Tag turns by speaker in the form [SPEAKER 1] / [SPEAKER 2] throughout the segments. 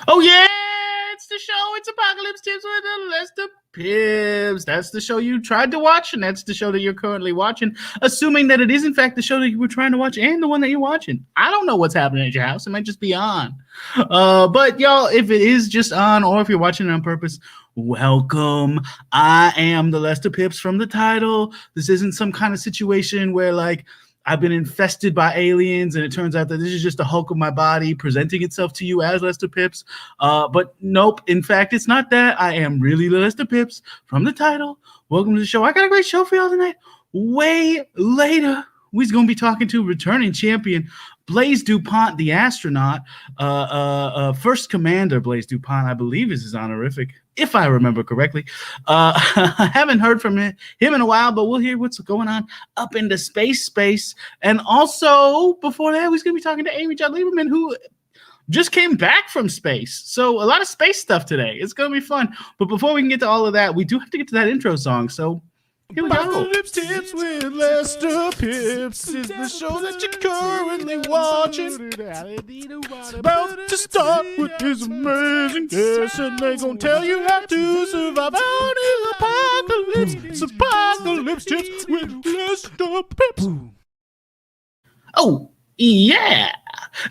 [SPEAKER 1] Oh yeah, it's the show. It's Apocalypse Tips with the Lester Pipps. That's the show you tried to watch, and that's the show that you're currently watching, assuming that it is in fact the show that you were trying to watch and the one that you're watching. I don't know what's happening at your house. It might just be on. But y'all, if it is just on or if you're watching it on purpose, welcome. I am the Lester Pipps from the title. This isn't some kind of situation where like I've been infested by aliens, and it turns out that this is just a hulk of my body presenting itself to you as Lester Pipps. But nope, in fact, it's not that. I am really Lester Pipps from the title. Welcome to the show. I got a great show for y'all tonight. Way later, we're going to be talking to returning champion Blaise DuPont, the astronaut. First Commander Blaise DuPont, I believe, is his honorific, if I remember correctly. I haven't heard from him in a while, but we'll hear what's going on up into space. And also, before that, we're going to be talking to Judd Lieberman, who just came back from space. So a lot of space stuff today. It's going to be fun. But before we can get to all of that, we do have to get to that intro song. So here we go.
[SPEAKER 2] Apocalypse Tips with Lester Pipps is the show that you're currently watching. It's about to start with his amazing guests, and they're gonna tell you how to survive out in the apocalypse. It's Apocalypse Tips with Lester Pipps.
[SPEAKER 1] Oh, yeah.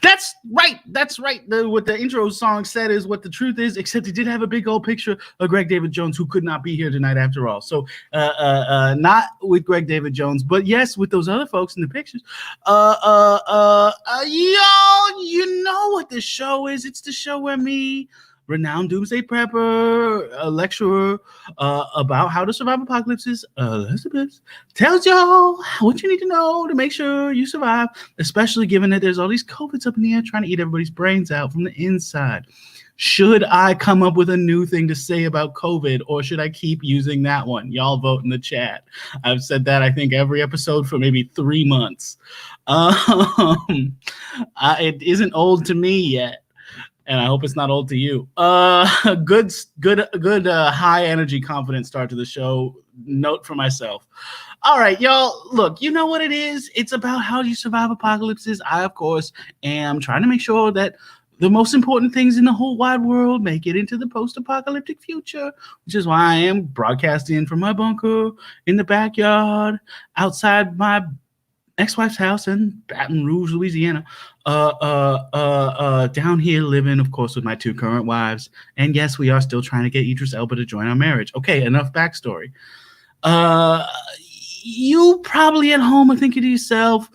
[SPEAKER 1] That's right. What the intro song said is what the truth is, except it did have a big old picture of Greg David Jones, who could not be here tonight after all. So not with Greg David Jones, but yes, with those other folks in the pictures. Y'all, you know what the show is. It's the show where me, renowned doomsday prepper, a lecturer about how to survive apocalypses, Lester Pipps, tells y'all what you need to know to make sure you survive, especially given that there's all these COVIDs up in the air trying to eat everybody's brains out from the inside. Should I come up with a new thing to say about COVID, or should I keep using that one? Y'all vote in the chat. I've said that, I think, every episode for maybe 3 months. It isn't old to me yet. And I hope it's not old to you. Good high energy, confident start to the show. Note for myself. All right, y'all. Look, you know what it is. It's about how you survive apocalypses. I, of course, am trying to make sure that the most important things in the whole wide world make it into the post-apocalyptic future, which is why I am broadcasting from my bunker in the backyard outside my ex-wife's house in Baton Rouge, Louisiana. Down here living, of course, with my 2 current wives. And yes, we are still trying to get Idris Elba to join our marriage. Okay, enough backstory. You probably at home are thinking to yourself,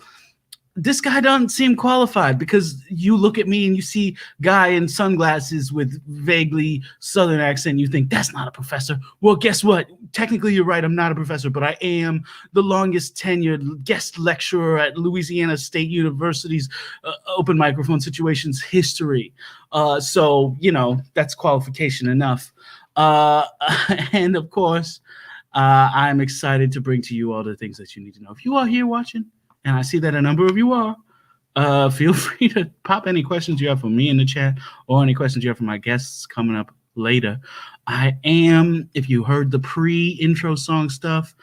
[SPEAKER 1] this guy doesn't seem qualified, because you look at me and you see guy in sunglasses with vaguely southern accent. You think that's not a professor. Well, guess what? Technically, you're right. I'm not a professor, but I am the longest tenured guest lecturer at Louisiana State University's open microphone situations history. So, you know, that's qualification enough. And of course, I'm excited to bring to you all the things that you need to know. If you are here watching, and I see that a number of you are, feel free to pop any questions you have for me in the chat, or any questions you have for my guests coming up later. I am, if you heard the pre-intro song stuff,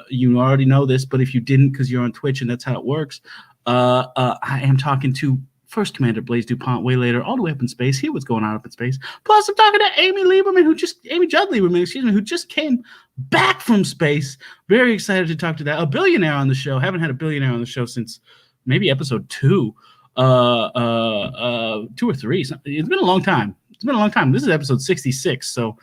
[SPEAKER 1] you already know this, but if you didn't because you're on Twitch and that's how it works, I am talking to First Commander Blaise DuPont way later, all the way up in space. Hear what's going on up in space. Plus, I'm talking to Judd Lieberman, who just came back from space. Very excited to talk to that. A billionaire on the show. Haven't had a billionaire on the show since maybe episode 2, 2 or 3. It's been a long time. This is episode 66, so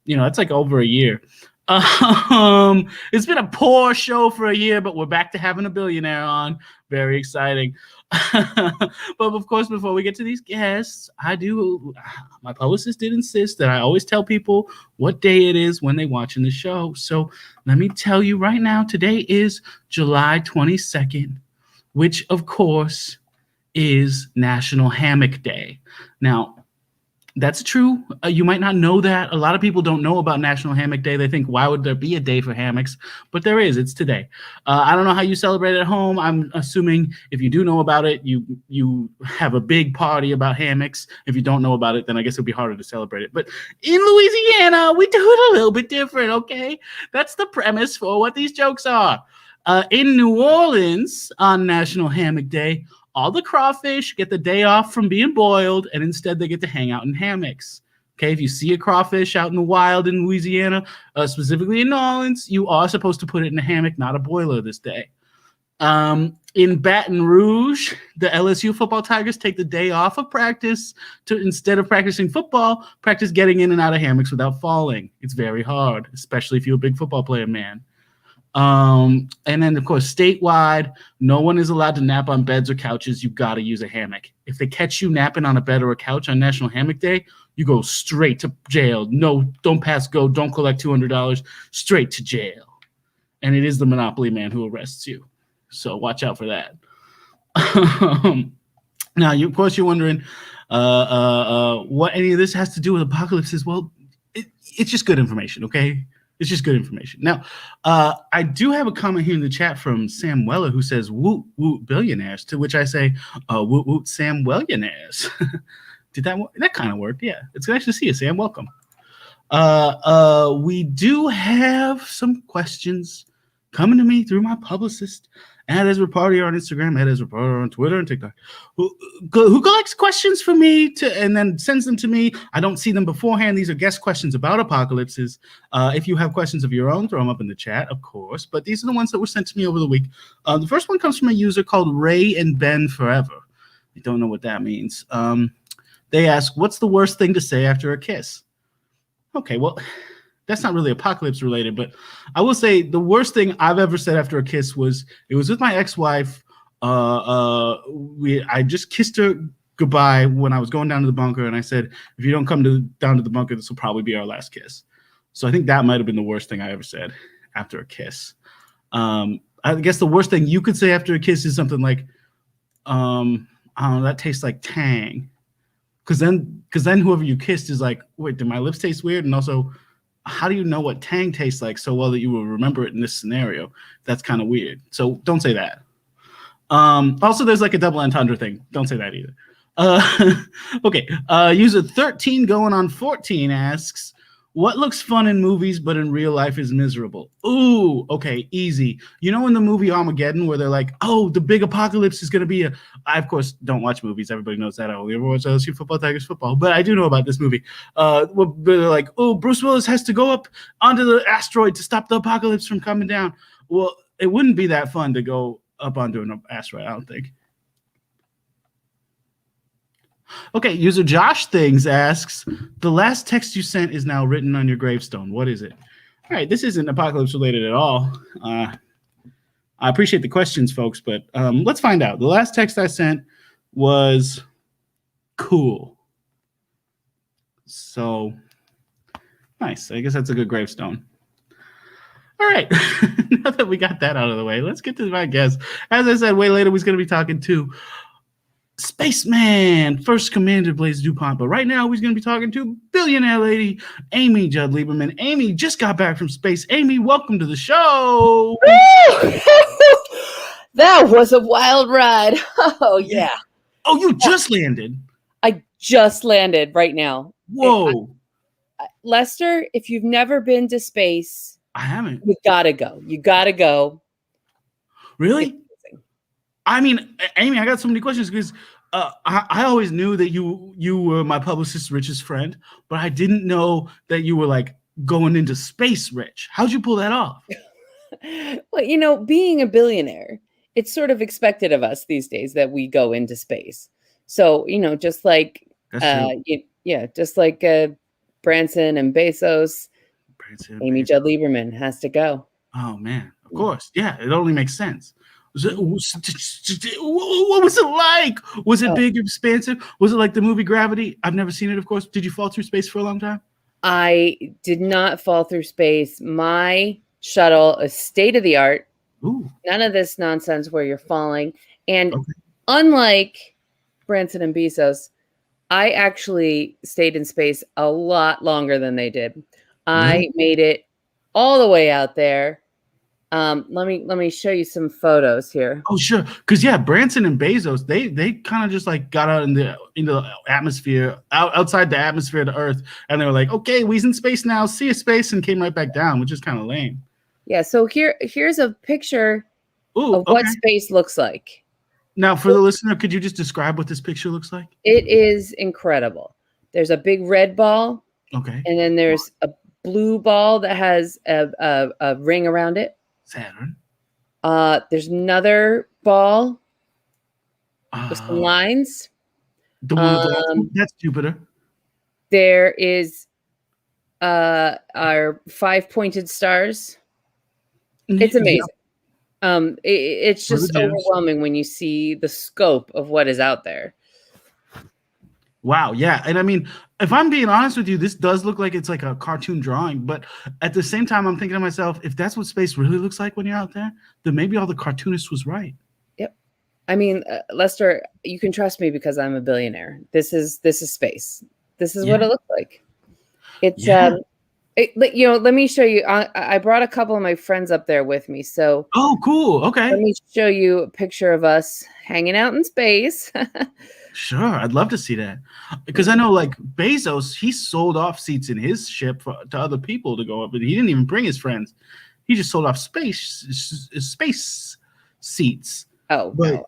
[SPEAKER 1] you know it's like over a year. It's been a poor show for a year, but we're back to having a billionaire on. Very exciting. But of course, before we get to these guests, my publicist did insist that I always tell people what day it is when they watching the show. So let me tell you right now, today is July 22nd, which of course is National Hammock Day. Now, that's true. You might not know that. A lot of people don't know about National Hammock Day. They think, why would there be a day for hammocks? But there is. It's today. I don't know how you celebrate it at home. I'm assuming if you do know about it, you have a big party about hammocks. If you don't know about it, then I guess it'll be harder to celebrate it. But in Louisiana, we do it a little bit different, okay? That's the premise for what these jokes are. In New Orleans, on National Hammock Day, all the crawfish get the day off from being boiled, and instead they get to hang out in hammocks. Okay, if you see a crawfish out in the wild in Louisiana, specifically in New Orleans, you are supposed to put it in a hammock, not a boiler this day. In Baton Rouge, the LSU football Tigers take the day off of practice to, instead of practicing football, practice getting in and out of hammocks without falling. It's very hard, especially if you're a big football player, man. And then, of course, statewide, no one is allowed to nap on beds or couches. You got to use a hammock. If they catch you napping on a bed or a couch on National Hammock Day, you go straight to jail. No, don't pass go. Don't collect $200. Straight to jail. And it is the Monopoly man who arrests you. So watch out for that. Now, of course, you're wondering what any of this has to do with apocalypses. Well, it's just good information, okay? It's just good information. Now, I do have a comment here in the chat from Sam Weller who says, woot, woot, billionaires, to which I say, woot, woot, Sam Wellionaires. Did that kind of work? Yeah, it's nice to see you, Sam. Welcome. We do have some questions coming to me through my publicist, @Ezra Party on Instagram, @Ezra Party on Twitter and TikTok, who collects questions for me and then sends them to me. I don't see them beforehand. These are guest questions about apocalypses. If you have questions of your own, throw them up in the chat, of course. But these are the ones that were sent to me over the week. The first one comes from a user called Ray and Ben Forever. I don't know what that means. They ask, what's the worst thing to say after a kiss? Okay, well, that's not really apocalypse related, but I will say the worst thing I've ever said after a kiss was, it was with my ex-wife. I just kissed her goodbye when I was going down to the bunker, and I said, if you don't come down to the bunker, this will probably be our last kiss. So I think that might have been the worst thing I ever said after a kiss. I guess the worst thing you could say after a kiss is something like, I don't know, that tastes like Tang. Because then whoever you kissed is like, wait, did my lips taste weird? And also, how do you know what Tang tastes like so well that you will remember it in this scenario? That's kind of weird. So don't say that. Also, there's like a double entendre thing. Don't say that either. Okay. User 13 going on 14 asks, what looks fun in movies but in real life is miserable? Ooh, okay, easy. You know in the movie Armageddon where they're like, oh, the big apocalypse is going to be I, of course, don't watch movies. Everybody knows that. I only ever watch LSU football, Tigers football. But I do know about this movie. Where they're like, oh, Bruce Willis has to go up onto the asteroid to stop the apocalypse from coming down. Well, it wouldn't be that fun to go up onto an asteroid, I don't think. Okay, user Josh Things asks, the last text you sent is now written on your gravestone. What is it? All right, this isn't apocalypse related at all. I appreciate the questions, folks, but let's find out. The last text I sent was cool. So, nice. I guess that's a good gravestone. All right, now that we got that out of the way, let's get to my guest. As I said, way later, we're going to be talking to Spaceman, First Commander Blaise DuPont. But right now, we're going to be talking to billionaire lady, Amy Judd Lieberman. Amy just got back from space. Amy, welcome to the show.
[SPEAKER 3] That was a wild ride. Oh, yeah.
[SPEAKER 1] Oh, you just landed.
[SPEAKER 3] I just landed right now.
[SPEAKER 1] Whoa.
[SPEAKER 3] Lester, if you've never been to space,
[SPEAKER 1] I haven't.
[SPEAKER 3] You gotta go. You gotta go.
[SPEAKER 1] Really? I mean, Amy, I got so many questions because I always knew that you were my publicist's richest friend, but I didn't know that you were like going into space rich. How'd you pull that off?
[SPEAKER 3] Well, you know, being a billionaire, it's sort of expected of us these days that we go into space. So, you know, just like just like Branson and Bezos, Amy Judd Lieberman has to go.
[SPEAKER 1] Oh man, of course, yeah, it only makes sense. What was it like? Was it big, expansive? Was it like the movie Gravity? I've never seen it, of course. Did you fall through space for a long time?
[SPEAKER 3] I did not fall through space. My shuttle is state of the art.
[SPEAKER 1] Ooh.
[SPEAKER 3] None of this nonsense where you're falling. And unlike Branson and Bezos, I actually stayed in space a lot longer than they did. I made it all the way out there. Let me show you some photos here.
[SPEAKER 1] Oh, sure. Because Branson and Bezos, they kind of just like got out into the atmosphere, outside the atmosphere of the Earth, and they were like, okay, we's in space now. See you, space, and came right back down, which is kind of lame.
[SPEAKER 3] Yeah. So here's a picture of what space looks like.
[SPEAKER 1] Now, for the listener, could you just describe what this picture looks like?
[SPEAKER 3] It is incredible. There's a big red ball.
[SPEAKER 1] Okay.
[SPEAKER 3] And then there's a blue ball that has a ring around it.
[SPEAKER 1] Saturn.
[SPEAKER 3] There's another ball with some lines.
[SPEAKER 1] The one with the that's Jupiter.
[SPEAKER 3] There is our 5 pointed stars. It's amazing. Yeah. It's just overwhelming when you see the scope of what is out there.
[SPEAKER 1] Wow, yeah. And I mean, if I'm being honest with you, this does look like it's like a cartoon drawing, but at the same time, I'm thinking to myself, if that's what space really looks like when you're out there, then maybe all the cartoonist was right.
[SPEAKER 3] Yep. I mean, Lester, you can trust me because I'm a billionaire. This is space. This is what it looks like. It's let me show you. I brought a couple of my friends up there with me. So
[SPEAKER 1] cool. Okay.
[SPEAKER 3] Let me show you a picture of us hanging out in space.
[SPEAKER 1] Sure, I'd love to see that, because I know like Bezos, he sold off seats in his ship to other people to go up, and he didn't even bring his friends. He just sold off space seats.
[SPEAKER 3] Oh, no.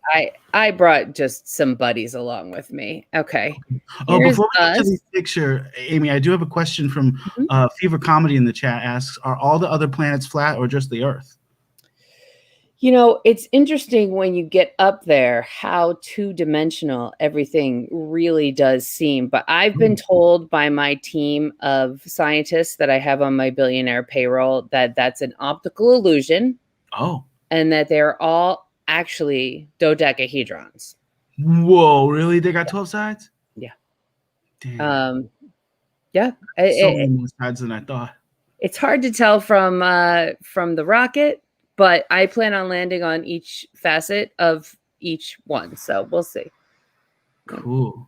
[SPEAKER 3] I brought just some buddies along with me. Okay.
[SPEAKER 1] Before we get to this picture, Amy, I do have a question from Fever Comedy in the chat. Asks, are all the other planets flat or just the Earth?
[SPEAKER 3] You know, it's interesting when you get up there how two-dimensional everything really does seem. But I've been told by my team of scientists that I have on my Billionaire payroll that that's an optical illusion.
[SPEAKER 1] Oh.
[SPEAKER 3] And that they're all actually dodecahedrons.
[SPEAKER 1] Whoa, really? They got 12 sides?
[SPEAKER 3] Yeah.
[SPEAKER 1] Damn.
[SPEAKER 3] Yeah.
[SPEAKER 1] So many more sides than I thought.
[SPEAKER 3] It's hard to tell from the rocket. But I plan on landing on each facet of each one, so we'll see.
[SPEAKER 1] Cool.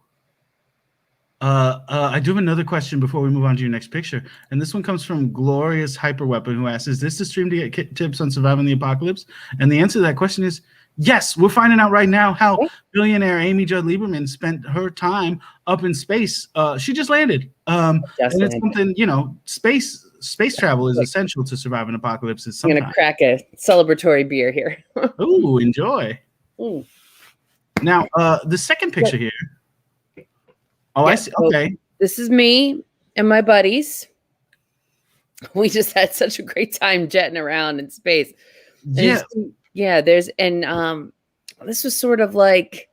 [SPEAKER 1] I do have another question before we move on to your next picture, and this one comes from Glorious Hyperweapon, who asks, "Is this the stream to get tips on surviving the apocalypse?" And the answer to that question is yes. We're finding out right now how billionaire Amy Judd Lieberman spent her time up in space. She just landed, and it's something, you know, space travel is essential to survive an apocalypse. I'm
[SPEAKER 3] going to crack a celebratory beer here.
[SPEAKER 1] Ooh, enjoy. Ooh. Now, the second picture here. Oh, I see. Okay.
[SPEAKER 3] This is me and my buddies. We just had such a great time jetting around in space. This was sort of like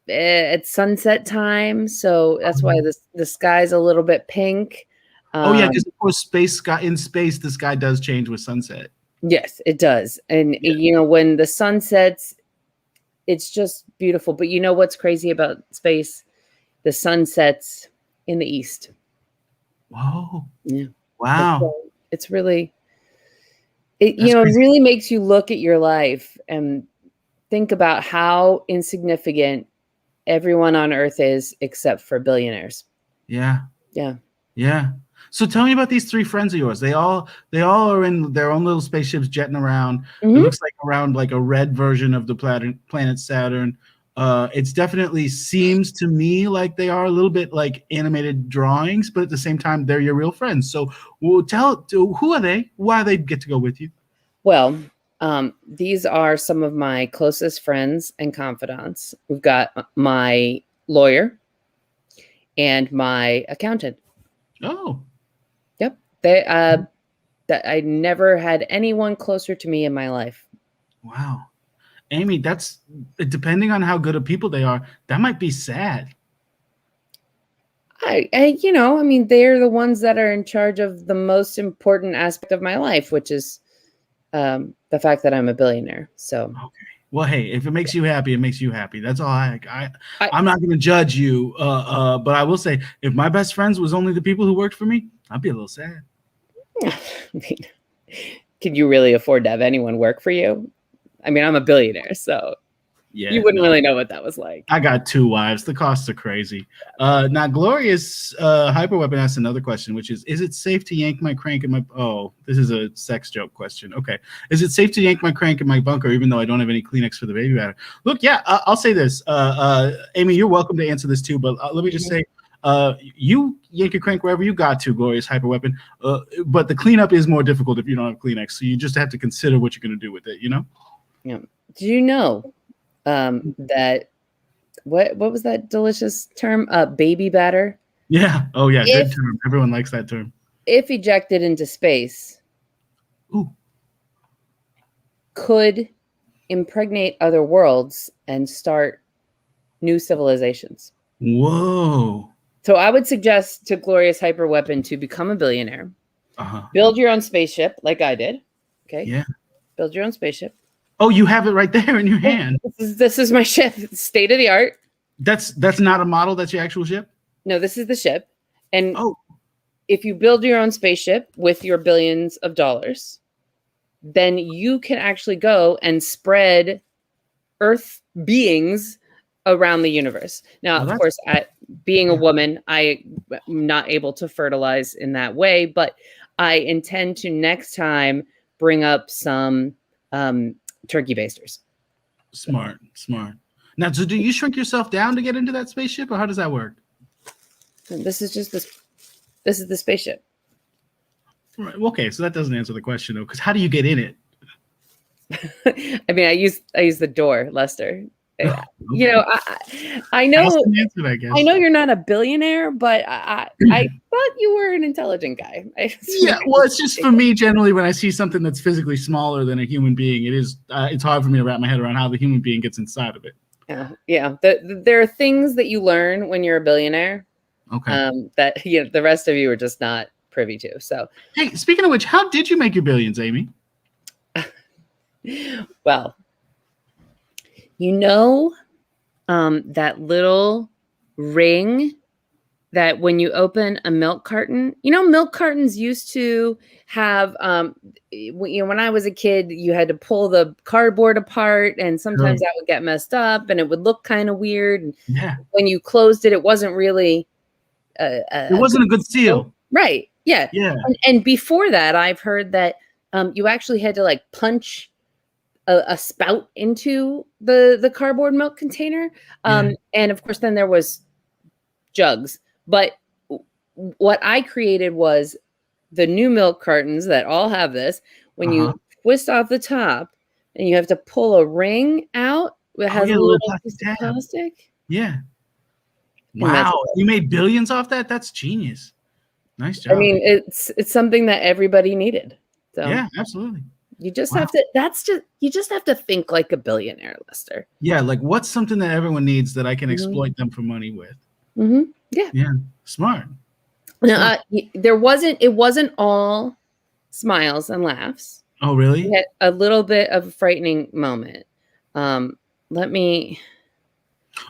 [SPEAKER 3] at sunset time. So that's why the sky's a little bit pink.
[SPEAKER 1] Because of course, in space, the sky does change with sunset.
[SPEAKER 3] Yes, it does. And, you know, when the sun sets, it's just beautiful. But you know what's crazy about space? The sun sets in the east.
[SPEAKER 1] Whoa.
[SPEAKER 3] Yeah.
[SPEAKER 1] Wow.
[SPEAKER 3] It's really, it really makes you look at your life and think about how insignificant everyone on Earth is except for billionaires.
[SPEAKER 1] Yeah.
[SPEAKER 3] Yeah.
[SPEAKER 1] Yeah. So tell me about these three friends of yours. They all are in their own little spaceships jetting around. Mm-hmm. It looks like around like a red version of the planet Saturn. It's definitely seems to me like they are a little bit like animated drawings, but at the same time, they're your real friends. So who are they? Why they get to go with you?
[SPEAKER 3] Well, these are some of my closest friends and confidants. We've got my lawyer and my accountant.
[SPEAKER 1] Oh.
[SPEAKER 3] Yep. I never had anyone closer to me in my life.
[SPEAKER 1] Wow. Amy, that's depending on how good of people they are, that might be sad.
[SPEAKER 3] They're the ones that are in charge of the most important aspect of my life, which is the fact that I'm a billionaire. So,
[SPEAKER 1] okay. Well, hey, if it makes you happy, it makes you happy. That's all. I'm not going to judge you, but I will say, if my best friends was only the people who worked for me, I'd be a little sad.
[SPEAKER 3] Can you really afford to have anyone work for you? I mean, I'm a billionaire, so you wouldn't really know what that was like.
[SPEAKER 1] I got 2 wives. The costs are crazy. Now, Glorious Hyperweapon asks another question, which is it safe to yank my crank in my... Oh, this is a sex joke question. Okay. Is it safe to yank my crank in my bunker even though I don't have any Kleenex for the baby batter? Look, I'll say this. Amy, you're welcome to answer this too, but let me just say, you yank your crank wherever you got to, Glorious Hyperweapon, but the cleanup is more difficult if you don't have Kleenex, so you just have to consider what you're going to do with it, you know?
[SPEAKER 3] Yeah. Do you know That what was that delicious term? Baby batter.
[SPEAKER 1] Yeah. Oh yeah, good
[SPEAKER 3] If
[SPEAKER 1] term. Everyone likes that term.
[SPEAKER 3] if ejected into space,
[SPEAKER 1] Ooh.
[SPEAKER 3] could impregnate other worlds and start new civilizations.
[SPEAKER 1] Whoa.
[SPEAKER 3] So I would suggest to Glorious Hyperweapon to become a billionaire.
[SPEAKER 1] Uh-huh.
[SPEAKER 3] Build your own spaceship, like I did. Okay.
[SPEAKER 1] Yeah.
[SPEAKER 3] Build your own spaceship.
[SPEAKER 1] Oh, you have it right there in your hand.
[SPEAKER 3] This is my ship. It's state of the art.
[SPEAKER 1] That's not a model. That's your actual ship.
[SPEAKER 3] No, this is the ship. And
[SPEAKER 1] Oh,
[SPEAKER 3] if you build your own spaceship with your billions of dollars, then you can actually go and spread Earth beings around the universe. Now,
[SPEAKER 1] Well,
[SPEAKER 3] of
[SPEAKER 1] that's-
[SPEAKER 3] course, being a woman, I'm not able to fertilize in that way, but I intend to next time bring up some turkey basters.
[SPEAKER 1] smart. Now, so do you shrink yourself down to get into that spaceship, or how does that work?
[SPEAKER 3] And this is just this is the spaceship.
[SPEAKER 1] Right. Okay, so that doesn't answer the question though, because how do you get in it?
[SPEAKER 3] I mean, I use the door, Lester.
[SPEAKER 1] Okay.
[SPEAKER 3] You know, I know.
[SPEAKER 1] That's an answer, I guess.
[SPEAKER 3] I know you're not a billionaire, but I thought you were an intelligent guy.
[SPEAKER 1] Yeah, well, it's just for me generally when I see something that's physically smaller than a human being, it's hard for me to wrap my head around how the human being gets inside of it.
[SPEAKER 3] Yeah. There are things that you learn when you're a billionaire.
[SPEAKER 1] Okay.
[SPEAKER 3] That the rest of you are just not privy to. So,
[SPEAKER 1] Hey, speaking of which, how did you make your billions, Amy?
[SPEAKER 3] well, that little ring that when you open a milk carton, milk cartons used to have, when I was a kid, you had to pull the cardboard apart and sometimes that would get messed up and it would look kind of weird. And
[SPEAKER 1] Yeah.
[SPEAKER 3] when you closed it, it wasn't really,
[SPEAKER 1] it wasn't a good seal.
[SPEAKER 3] Right. Yeah.
[SPEAKER 1] Yeah.
[SPEAKER 3] And before that, I've heard that you actually had to like punch a spout into the cardboard milk container. And of course, then there was jugs. But what I created was the new milk cartons that all have this. When you twist off the top and you have to pull a ring out that has a little piece of plastic.
[SPEAKER 1] Yeah. Wow. You made billions off that? That's genius. Nice job.
[SPEAKER 3] I mean, it's something that everybody needed. So
[SPEAKER 1] yeah, absolutely.
[SPEAKER 3] You just have to. You just have to think like a billionaire, Lester.
[SPEAKER 1] Yeah, like what's something that everyone needs that I can exploit them for money with?
[SPEAKER 3] Mm-hmm. Yeah.
[SPEAKER 1] Yeah. Smart.
[SPEAKER 3] No, it wasn't all smiles and laughs.
[SPEAKER 1] Oh, really?
[SPEAKER 3] We had a little bit of a frightening moment. Let me.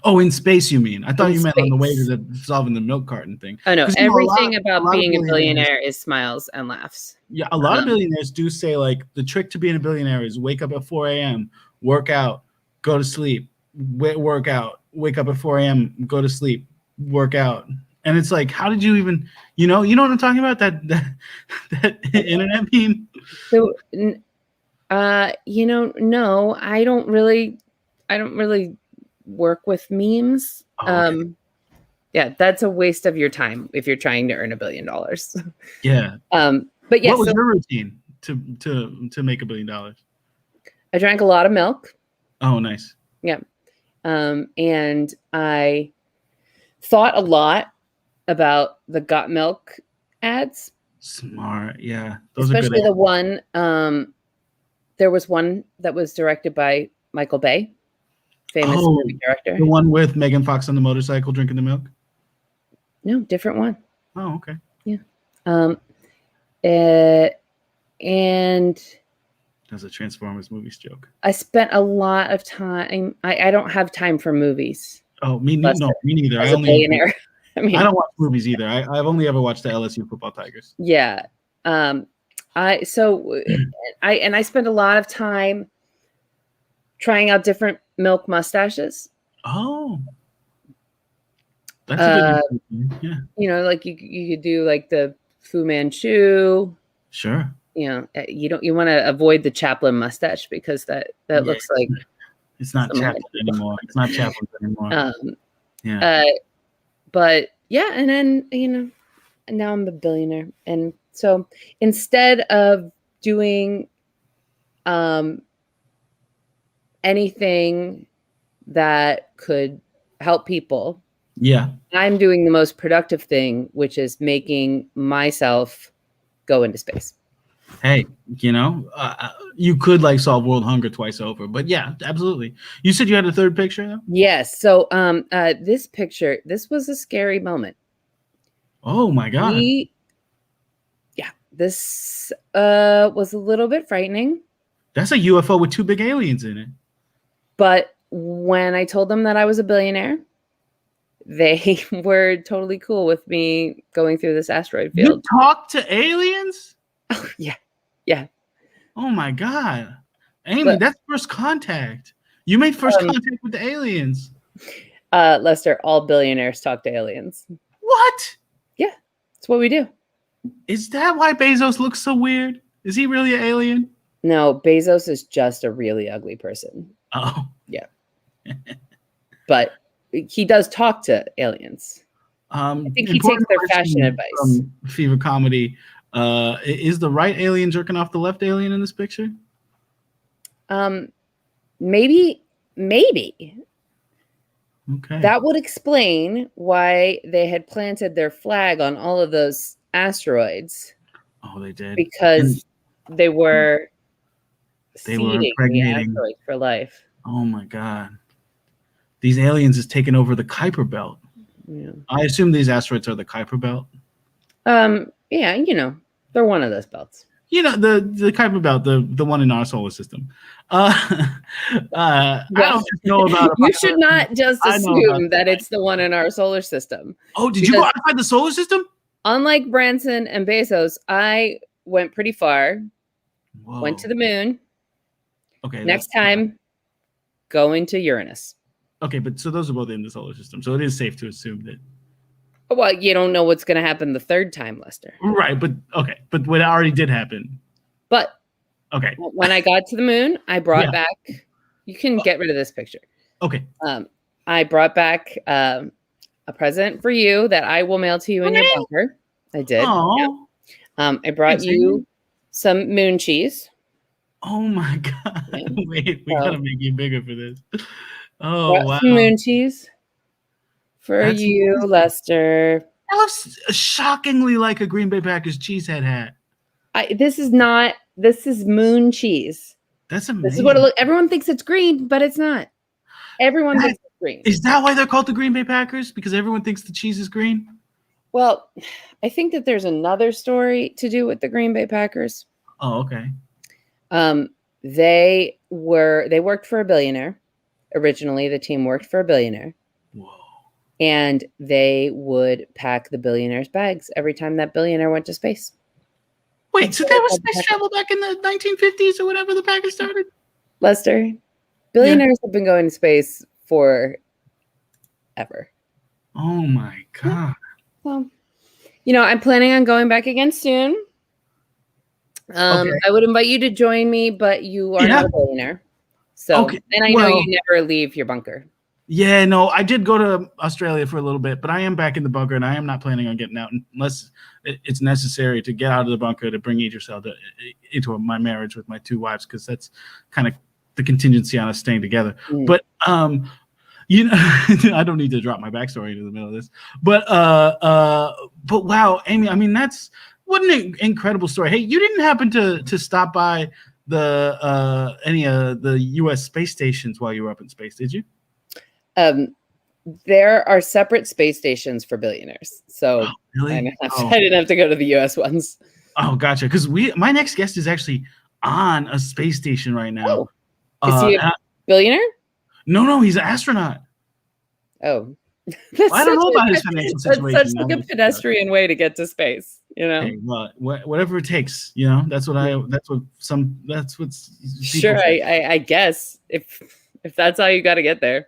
[SPEAKER 1] Oh, in space, you mean? I thought you meant on the way to solving the milk carton thing.
[SPEAKER 3] Oh, no. Everything about being a billionaire is smiles and laughs.
[SPEAKER 1] Yeah, a lot of billionaires do say, like, the trick to being a billionaire is wake up at 4 a.m., work out, go to sleep, work out, wake up at 4 a.m., go to sleep, work out. And it's like, how did you even, you know what I'm talking about? That internet meme?
[SPEAKER 3] So, no, I don't really work with memes.
[SPEAKER 1] Oh, okay.
[SPEAKER 3] Yeah, that's a waste of your time if you're trying to earn $1 billion.
[SPEAKER 1] Yeah.
[SPEAKER 3] But yeah,
[SPEAKER 1] what was your routine to make $1 billion?
[SPEAKER 3] I drank a lot of milk.
[SPEAKER 1] Oh, nice.
[SPEAKER 3] Yeah. And I thought a lot about the Got Milk ads.
[SPEAKER 1] Smart. Yeah. Those
[SPEAKER 3] especially
[SPEAKER 1] are good.
[SPEAKER 3] The one, there was one that was directed by Michael Bay, famous movie director.
[SPEAKER 1] The one with Megan Fox on the motorcycle drinking the milk?
[SPEAKER 3] No, different one.
[SPEAKER 1] Oh, okay.
[SPEAKER 3] Yeah. And
[SPEAKER 1] that's a Transformers movies joke.
[SPEAKER 3] I spent a lot of time. I don't have time for movies.
[SPEAKER 1] Oh, me neither.
[SPEAKER 3] As a billionaire.
[SPEAKER 1] I don't watch movies either. I've only ever watched the LSU football Tigers.
[SPEAKER 3] Yeah. I spent a lot of time trying out different milk mustaches.
[SPEAKER 1] Oh. That's a good
[SPEAKER 3] yeah. Like you could do like the Fu Manchu.
[SPEAKER 1] Sure.
[SPEAKER 3] You want to avoid the Chaplin mustache because that looks like
[SPEAKER 1] it's not Chaplin anymore. It's not Chaplin anymore.
[SPEAKER 3] But yeah, and then now I'm a billionaire, and so instead of doing anything that could help people.
[SPEAKER 1] Yeah.
[SPEAKER 3] I'm doing the most productive thing, which is making myself go into space.
[SPEAKER 1] Hey, you could like solve world hunger twice over, but yeah, absolutely. You said you had a third picture though?
[SPEAKER 3] Yes. So this picture, this was a scary moment.
[SPEAKER 1] Oh my God.
[SPEAKER 3] This was a little bit frightening.
[SPEAKER 1] That's a UFO with two big aliens in it.
[SPEAKER 3] But when I told them that I was a billionaire, they were totally cool with me going through this asteroid field.
[SPEAKER 1] You talk to aliens?
[SPEAKER 3] Oh, yeah. Yeah.
[SPEAKER 1] Oh my God. Amy, that's first contact. You made first contact with the aliens.
[SPEAKER 3] Lester, all billionaires talk to aliens.
[SPEAKER 1] What?
[SPEAKER 3] Yeah, that's what we do.
[SPEAKER 1] Is that why Bezos looks so weird? Is he really an alien?
[SPEAKER 3] No, Bezos is just a really ugly person.
[SPEAKER 1] Oh.
[SPEAKER 3] Yeah. But he does talk to aliens. I think he takes their fashion advice.
[SPEAKER 1] From Fever Comedy. Is the right alien jerking off the left alien in this picture?
[SPEAKER 3] Maybe.
[SPEAKER 1] Okay.
[SPEAKER 3] That would explain why they had planted their flag on all of those asteroids.
[SPEAKER 1] Oh, they did.
[SPEAKER 3] Because they were seeding
[SPEAKER 1] impregnating
[SPEAKER 3] the asteroids for life.
[SPEAKER 1] Oh my God. These aliens is taking over the Kuiper Belt.
[SPEAKER 3] Yeah.
[SPEAKER 1] I assume these asteroids are the Kuiper Belt.
[SPEAKER 3] Yeah, they're one of those belts.
[SPEAKER 1] The Kuiper Belt, the one in our solar system. I don't just know about it.
[SPEAKER 3] You should not just assume that it's the one in our solar system.
[SPEAKER 1] Oh, did you go outside the solar system?
[SPEAKER 3] Unlike Branson and Bezos, I went pretty far.
[SPEAKER 1] Whoa.
[SPEAKER 3] Went to the moon.
[SPEAKER 1] Okay.
[SPEAKER 3] Next time, go into Uranus.
[SPEAKER 1] Okay, but so those are both in the solar system, so it is safe to assume that.
[SPEAKER 3] Well, you don't know what's going to happen the third time, Lester.
[SPEAKER 1] Right, but what already did happen.
[SPEAKER 3] But
[SPEAKER 1] okay,
[SPEAKER 3] when I got to the moon, I brought back. You can get rid of this picture.
[SPEAKER 1] Okay.
[SPEAKER 3] I brought back a present for you that I will mail to you in your bunker. I did.
[SPEAKER 1] Oh.
[SPEAKER 3] Yeah. I brought you some moon cheese.
[SPEAKER 1] Oh my God! Yeah. Wait, we gotta make you bigger for this. Oh wow!
[SPEAKER 3] Some moon cheese for you, Lester.
[SPEAKER 1] That looks shockingly like a Green Bay Packers cheesehead hat.
[SPEAKER 3] This is moon cheese.
[SPEAKER 1] That's amazing.
[SPEAKER 3] This is what it looks. Everyone thinks it's green, but it's not. Everyone thinks it's green.
[SPEAKER 1] Is that why they're called the Green Bay Packers? Because everyone thinks the cheese is green?
[SPEAKER 3] Well, I think that there's another story to do with the Green Bay Packers.
[SPEAKER 1] Oh, okay.
[SPEAKER 3] They worked for a billionaire. Originally, the team worked for a billionaire.
[SPEAKER 1] Whoa.
[SPEAKER 3] And they would pack the billionaire's bags every time that billionaire went to space.
[SPEAKER 1] Wait, so there was space travel back in the 1950s or whatever the Packers started?
[SPEAKER 3] Lester, billionaires have been going to space for ever.
[SPEAKER 1] Oh my God.
[SPEAKER 3] Well, I'm planning on going back again soon. I would invite you to join me, but you are not a billionaire. So, and I know you never leave your bunker.
[SPEAKER 1] Yeah, no, I did go to Australia for a little bit, but I am back in the bunker, and I am not planning on getting out unless it's necessary to get out of the bunker to bring Idris Elba into my marriage with my two wives, because that's kind of the contingency on us staying together. But I don't need to drop my backstory into the middle of this. But wow, Amy, I mean, what an incredible story. Hey, you didn't happen to stop by any of the U.S. space stations while you were up in space, did you?
[SPEAKER 3] There are separate space stations for billionaires. So
[SPEAKER 1] really?
[SPEAKER 3] I didn't have to go to the U.S. ones.
[SPEAKER 1] Oh, gotcha. Because my next guest is actually on a space station right now.
[SPEAKER 3] Is he a billionaire?
[SPEAKER 1] No, he's an astronaut.
[SPEAKER 3] Oh.
[SPEAKER 1] I don't know about his financial situation.
[SPEAKER 3] That's such like a pedestrian way to get to say,
[SPEAKER 1] Hey, well, whatever it takes, that's what
[SPEAKER 3] sure. I guess if that's how you got to get there.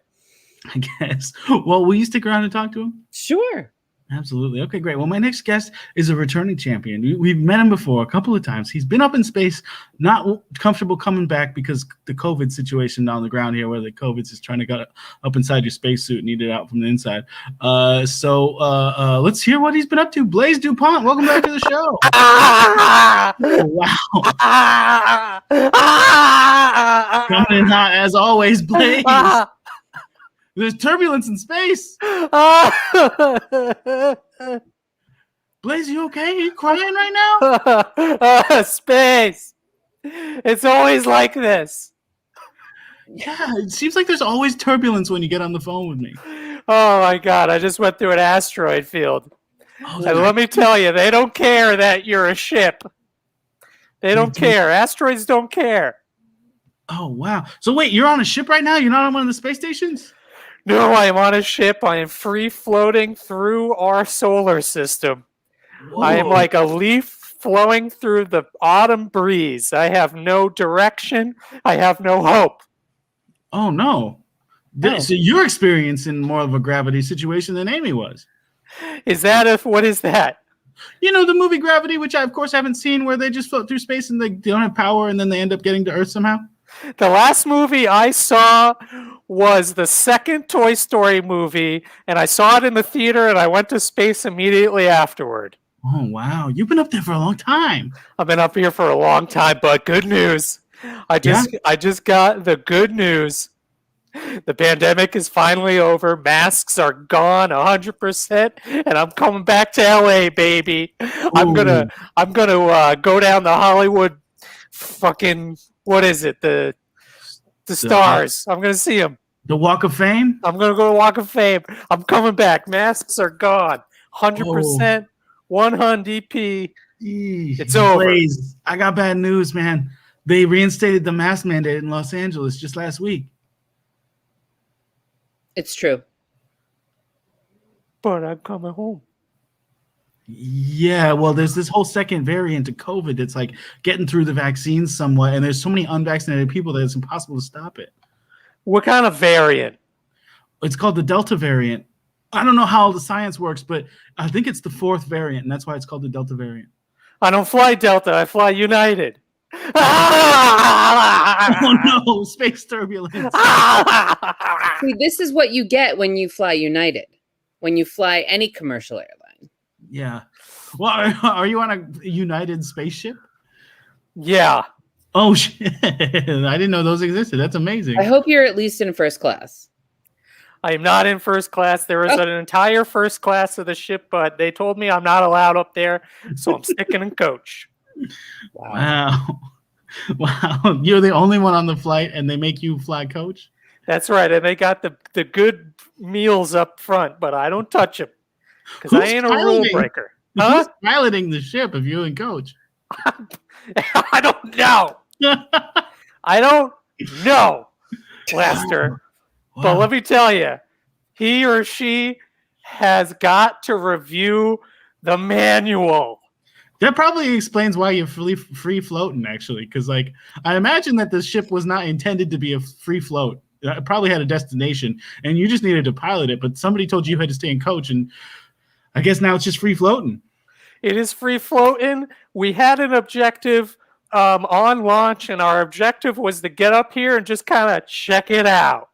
[SPEAKER 1] I guess. Well, will you stick around and talk to him?
[SPEAKER 3] Sure.
[SPEAKER 1] Absolutely. Okay, great. Well, my next guest is a returning champion. We've met him before a couple of times. He's been up in space, not comfortable coming back because the COVID situation on the ground here, where the COVID's is trying to get up inside your spacesuit and eat it out from the inside. So let's hear what he's been up to. Blaise DuPont, welcome back to the show. Wow. Coming in hot as always, Blaise. There's turbulence in space. Blaze, you okay? Are you crying right now?
[SPEAKER 4] Space. It's always like this.
[SPEAKER 1] Yeah, it seems like there's always turbulence when you get on the phone with me.
[SPEAKER 4] Oh my God, I just went through an asteroid field.
[SPEAKER 1] Oh,
[SPEAKER 4] And let me tell you, they don't care that you're a ship. They don't care. Asteroids don't care.
[SPEAKER 1] Oh, wow. So wait, you're on a ship right now? You're not on one of the space stations?
[SPEAKER 4] No, I am on a ship. I am free floating through our solar system.
[SPEAKER 1] Whoa.
[SPEAKER 4] I am like a leaf flowing through the autumn breeze. I have no direction. I have no hope.
[SPEAKER 1] Oh, no. So you're experiencing more of a gravity situation than Amy was.
[SPEAKER 4] What is that?
[SPEAKER 1] You know the movie Gravity, which I, of course, haven't seen, where they just float through space and they don't have power and then they end up getting to Earth somehow?
[SPEAKER 4] The last movie I saw was the second Toy Story movie, and I saw it in the theater, and I went to space immediately afterward.
[SPEAKER 1] Oh, wow. You've been up there for a long time.
[SPEAKER 4] I've been up here for a long time, but good news. I just got the good news. The pandemic is finally over. Masks are gone 100%, and I'm coming back to LA, baby. I'm gonna go down the Hollywood fucking, what is it? The stars. I'm gonna see them.
[SPEAKER 1] The Walk of Fame?
[SPEAKER 4] I'm gonna go to Walk of Fame. I'm coming back. Masks are gone 100%. 100 DP. It's over.
[SPEAKER 1] Blaze, I got bad news, man. They reinstated the mask mandate in Los Angeles just last week.
[SPEAKER 3] It's true.
[SPEAKER 4] But I'm coming home.
[SPEAKER 1] Yeah, well, there's this whole second variant of COVID that's like getting through the vaccines somewhat, and there's so many unvaccinated people that it's impossible to stop it.
[SPEAKER 4] What kind of variant?
[SPEAKER 1] It's called the Delta variant. I don't know how the science works, but I think it's the 4th variant, and that's why it's called the Delta variant.
[SPEAKER 4] I don't fly Delta. I fly United.
[SPEAKER 1] Oh no, space turbulence.
[SPEAKER 3] See, this is what you get when you fly United, when you fly any commercial airline.
[SPEAKER 1] Yeah. Well, are you on a United spaceship?
[SPEAKER 4] Yeah.
[SPEAKER 1] Oh, shit. I didn't know those existed. That's amazing.
[SPEAKER 3] I hope you're at least in first class.
[SPEAKER 4] I am not in first class. There was an entire first class of the ship, but they told me I'm not allowed up there, so I'm sticking in coach.
[SPEAKER 1] Wow. Wow. You're the only one on the flight, and they make you fly coach?
[SPEAKER 4] That's right, and they got the good meals up front, but I don't touch them because I ain't a rule breaker. Huh?
[SPEAKER 1] Who's piloting the ship if you and coach?
[SPEAKER 4] I don't know. I don't know, Lester.
[SPEAKER 1] Wow.
[SPEAKER 4] But let me tell you, he or she has got to review the manual.
[SPEAKER 1] That probably explains why you're free floating, actually, because like I imagine that the ship was not intended to be a free float. It probably had a destination, and you just needed to pilot it. But somebody told you had to stay in coach, and I guess now it's just free floating.
[SPEAKER 4] It is free floating. We had an objective on launch, and our objective was to get up here and just kind of check it out.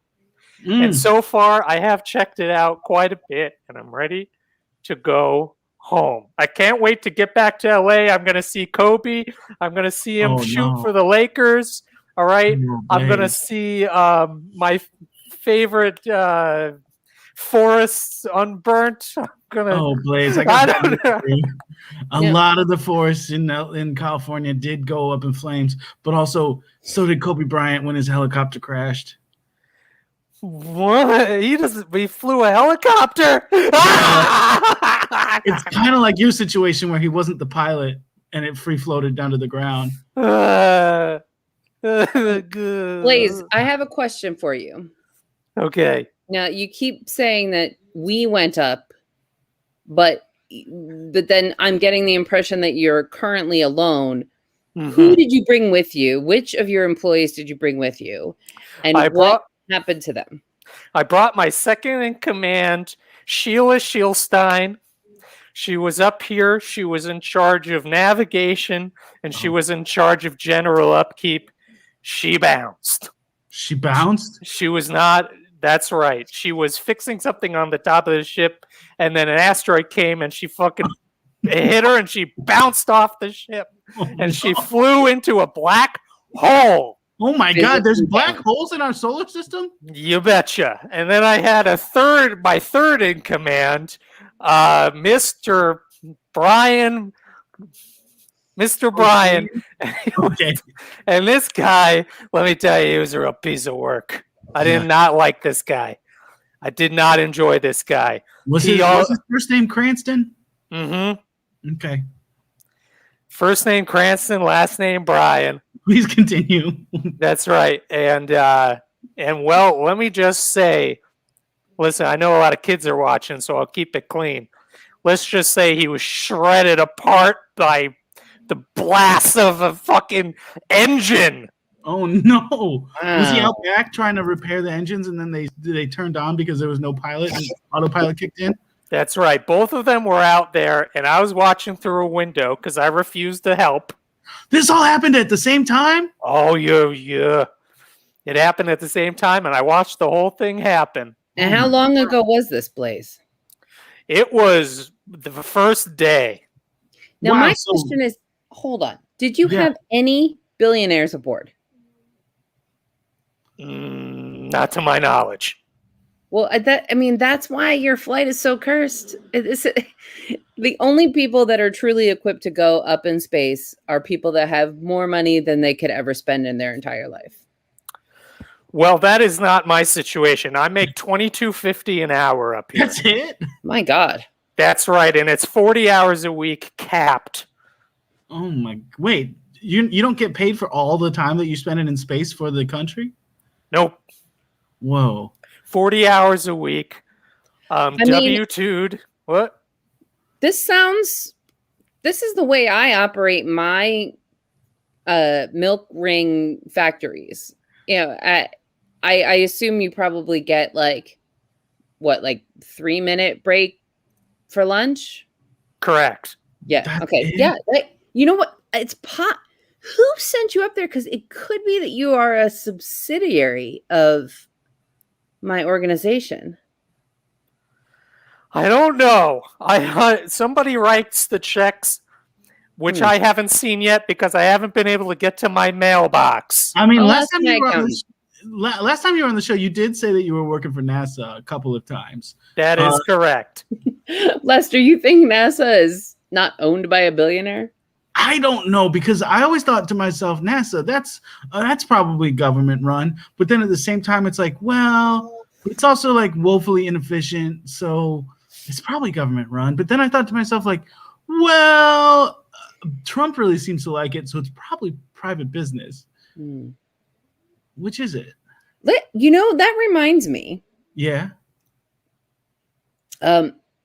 [SPEAKER 4] And so far, I have checked it out quite a bit, and I'm ready to go home. I can't wait to get back to LA. I'm going to see Kobe. I'm going to see him shoot for the Lakers. All right. I'm going to see my favorite forests unburnt.
[SPEAKER 1] Blaze! I don't know. A lot of the forests in California did go up in flames, but also so did Kobe Bryant when his helicopter crashed.
[SPEAKER 4] What? He flew a helicopter?
[SPEAKER 1] It's kind of like your situation where he wasn't the pilot and it free floated down to the ground.
[SPEAKER 3] Blaze, I have a question for you.
[SPEAKER 4] Okay.
[SPEAKER 3] Now, you keep saying that we went up, but then I'm getting the impression that you're currently alone. Mm-hmm. Who did you bring with you? Which of your employees did you bring with you? And what happened to them?
[SPEAKER 4] I brought my second in command, Sheila Shielstein. She was up here. She was in charge of navigation, and she was in charge of general upkeep. She bounced.
[SPEAKER 1] She bounced?
[SPEAKER 4] She was not. That's right. She was fixing something on the top of the ship, and then an asteroid came, and she fucking hit her, and she bounced off the ship, and she flew into a black hole.
[SPEAKER 1] Oh my God, there's black holes in our solar system?
[SPEAKER 4] You betcha. And then I had my third in command, Mr. Brian. Mr. Brian.
[SPEAKER 1] Okay.
[SPEAKER 4] And this guy, let me tell you, he was a real piece of work. I did not like this guy. I did not enjoy this guy.
[SPEAKER 1] Was his first name Cranston?
[SPEAKER 4] Mm-hmm.
[SPEAKER 1] Okay.
[SPEAKER 4] First name Cranston, last name Brian.
[SPEAKER 1] Please continue.
[SPEAKER 4] That's right. And well, let me just say, listen, I know a lot of kids are watching, so I'll keep it clean. Let's just say he was shredded apart by the blast of a fucking engine.
[SPEAKER 1] Oh no! Wow. Was he out back trying to repair the engines, and then they turned on because there was no pilot and autopilot kicked in?
[SPEAKER 4] That's right. Both of them were out there, and I was watching through a window because I refused to help.
[SPEAKER 1] This all happened at the same time?
[SPEAKER 4] Oh yeah. It happened at the same time, and I watched the whole thing happen.
[SPEAKER 3] And how long ago was this, Blaze?
[SPEAKER 4] It was the first day.
[SPEAKER 3] Now, my question is, hold on. Did you have any billionaires aboard?
[SPEAKER 4] Not to my knowledge.
[SPEAKER 3] Well, that's why your flight is so cursed. The only people that are truly equipped to go up in space are people that have more money than they could ever spend in their entire life.
[SPEAKER 4] Well, that is not my situation. I make $22.50 an hour up here.
[SPEAKER 1] That's it?
[SPEAKER 3] My God.
[SPEAKER 4] That's right, and it's 40 hours a week capped.
[SPEAKER 1] Oh my! Wait, you don't get paid for all the time that you spend it in space for the country?
[SPEAKER 4] Nope.
[SPEAKER 1] Whoa.
[SPEAKER 4] 40 hours a week. W-2'd. What?
[SPEAKER 3] This is the way I operate my milk ring factories. You know, I assume you probably get like 3-minute break for lunch?
[SPEAKER 4] Correct.
[SPEAKER 3] Yeah.
[SPEAKER 1] That's
[SPEAKER 3] okay.
[SPEAKER 1] it?
[SPEAKER 3] Yeah. You know what? Who sent you up there? Because it could be that you are a subsidiary of my organization.
[SPEAKER 4] I don't know. Somebody writes the checks, which I haven't seen yet because I haven't been able to get to my mailbox.
[SPEAKER 1] I mean, last time you were on the show, you did say that you were working for NASA a couple of times.
[SPEAKER 4] That is correct.
[SPEAKER 3] Lester, you think NASA is not owned by a billionaire?
[SPEAKER 1] I don't know, because I always thought to myself, NASA, that's probably government run. But then at the same time, it's like, well, it's also like woefully inefficient, so it's probably government run. But then I thought to myself, like, well, Trump really seems to like it, so it's probably private business. Which is it?
[SPEAKER 3] That reminds me.
[SPEAKER 1] Yeah.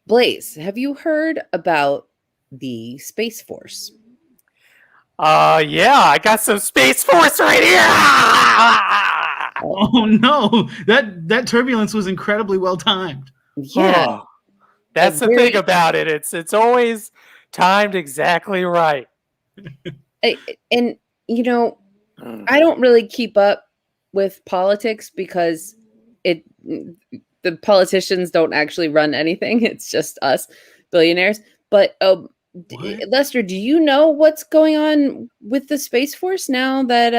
[SPEAKER 3] Blaze, have you heard about the Space Force?
[SPEAKER 4] Yeah, I got some Space Force right here.
[SPEAKER 1] Oh no, that turbulence was incredibly well timed.
[SPEAKER 3] Yeah,
[SPEAKER 4] that's the thing about it. It's always timed exactly right.
[SPEAKER 3] And I don't really keep up with politics because the politicians don't actually run anything. It's just us billionaires. But Lester, do you know what's going on with the Space Force now that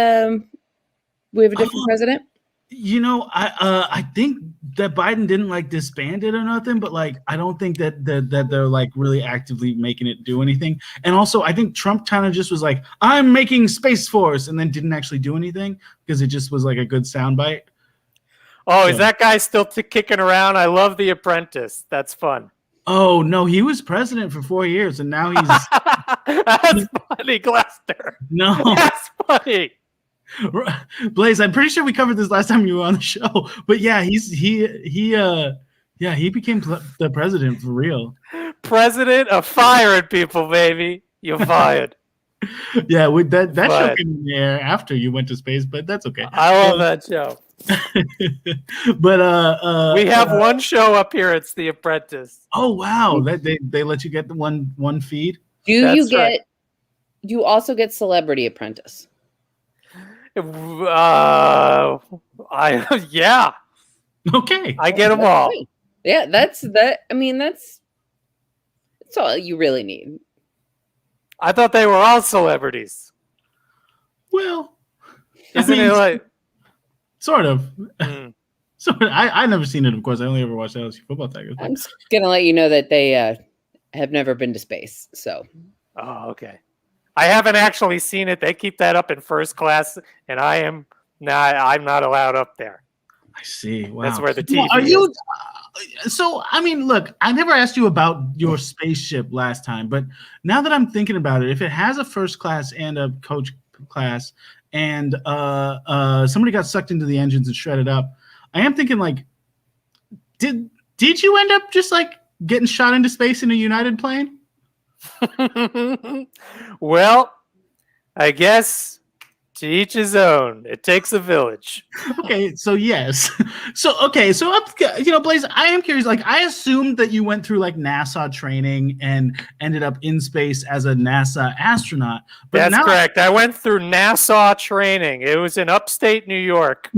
[SPEAKER 3] we have a different president?
[SPEAKER 1] I think that Biden didn't disband it or nothing, but I don't think that they're really actively making it do anything. And also, I think Trump kind of just was like, I'm making Space Force, and then didn't actually do anything because it just was like a good soundbite.
[SPEAKER 4] Oh, is that guy still kicking around? I love The Apprentice. That's fun.
[SPEAKER 1] Oh no, he was president for 4 years, and now he's.
[SPEAKER 4] That's funny, Lester.
[SPEAKER 1] No,
[SPEAKER 4] that's funny.
[SPEAKER 1] Blaze, I'm pretty sure we covered this last time you were on the show, but yeah, he became the president for real.
[SPEAKER 4] President of firing people, baby. You're fired.
[SPEAKER 1] Yeah, with that show came in the air after you went to space, but that's okay.
[SPEAKER 4] I love that show.
[SPEAKER 1] But
[SPEAKER 4] we have one show up here. It's The Apprentice.
[SPEAKER 1] Oh wow, they let you get the one feed.
[SPEAKER 3] You also get Celebrity Apprentice?
[SPEAKER 4] Yeah.
[SPEAKER 1] Okay.
[SPEAKER 4] I get them all.
[SPEAKER 3] Yeah, that's all you really need.
[SPEAKER 4] I thought they were all celebrities.
[SPEAKER 1] Well,
[SPEAKER 4] Isn't it like
[SPEAKER 1] sort of?
[SPEAKER 4] mm.
[SPEAKER 1] Sort of. I never seen it, of course. I only ever watched LSU football Tigers.
[SPEAKER 3] I'm just gonna let you know that they have never been to space. So.
[SPEAKER 4] Oh, okay. I haven't actually seen it. They keep that up in first class, and I'm not allowed up there.
[SPEAKER 1] I see. Wow.
[SPEAKER 4] That's where the TV
[SPEAKER 1] Are
[SPEAKER 4] is.
[SPEAKER 1] you? So, I mean, look, I never asked you about your spaceship last time, but now that I'm thinking about it, if it has a first class and a coach class, and somebody got sucked into the engines and shredded up, I am thinking like, did you end up just like getting shot into space in a United plane?
[SPEAKER 4] Well, I guess to each his own. It takes a village.
[SPEAKER 1] Okay, so yes. So Blaze, I am curious. Like, I assumed that you went through like NASA training and ended up in space as a NASA astronaut. But
[SPEAKER 4] That's correct. I went through NASA training. It was in upstate New York.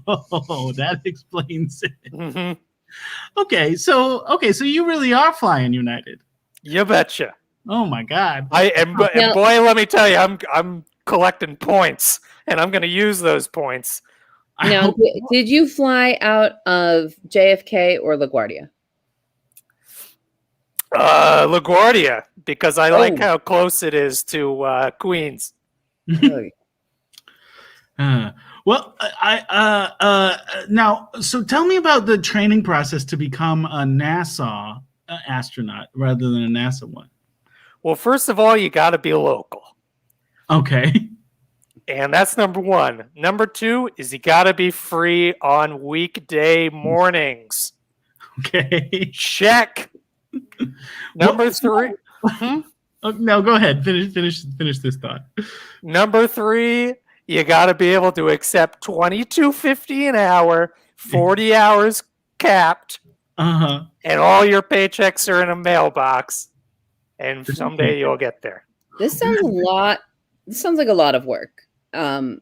[SPEAKER 1] Oh, that explains it.
[SPEAKER 4] Mm-hmm.
[SPEAKER 1] Okay, so you really are flying United.
[SPEAKER 4] You betcha.
[SPEAKER 1] Oh my God!
[SPEAKER 4] And boy, let me tell you, I'm collecting points, and I'm going to use those points.
[SPEAKER 3] Now, did you fly out of JFK or LaGuardia?
[SPEAKER 4] LaGuardia, because I like how close it is to Queens.
[SPEAKER 1] Well, now, so tell me about the training process to become a NASA astronaut rather than a NASA one.
[SPEAKER 4] Well, first of all, you got to be local.
[SPEAKER 1] Okay.
[SPEAKER 4] And that's number one. Number two is you got to be free on weekday mornings.
[SPEAKER 1] Okay.
[SPEAKER 4] Check. Number three.
[SPEAKER 1] Oh, no, go ahead. Finish this thought.
[SPEAKER 4] Number three, you got to be able to accept $22.50 an hour, 40 hours capped, and all your paychecks are in a mailbox. And someday you'll get there.
[SPEAKER 3] This sounds like a lot of work. I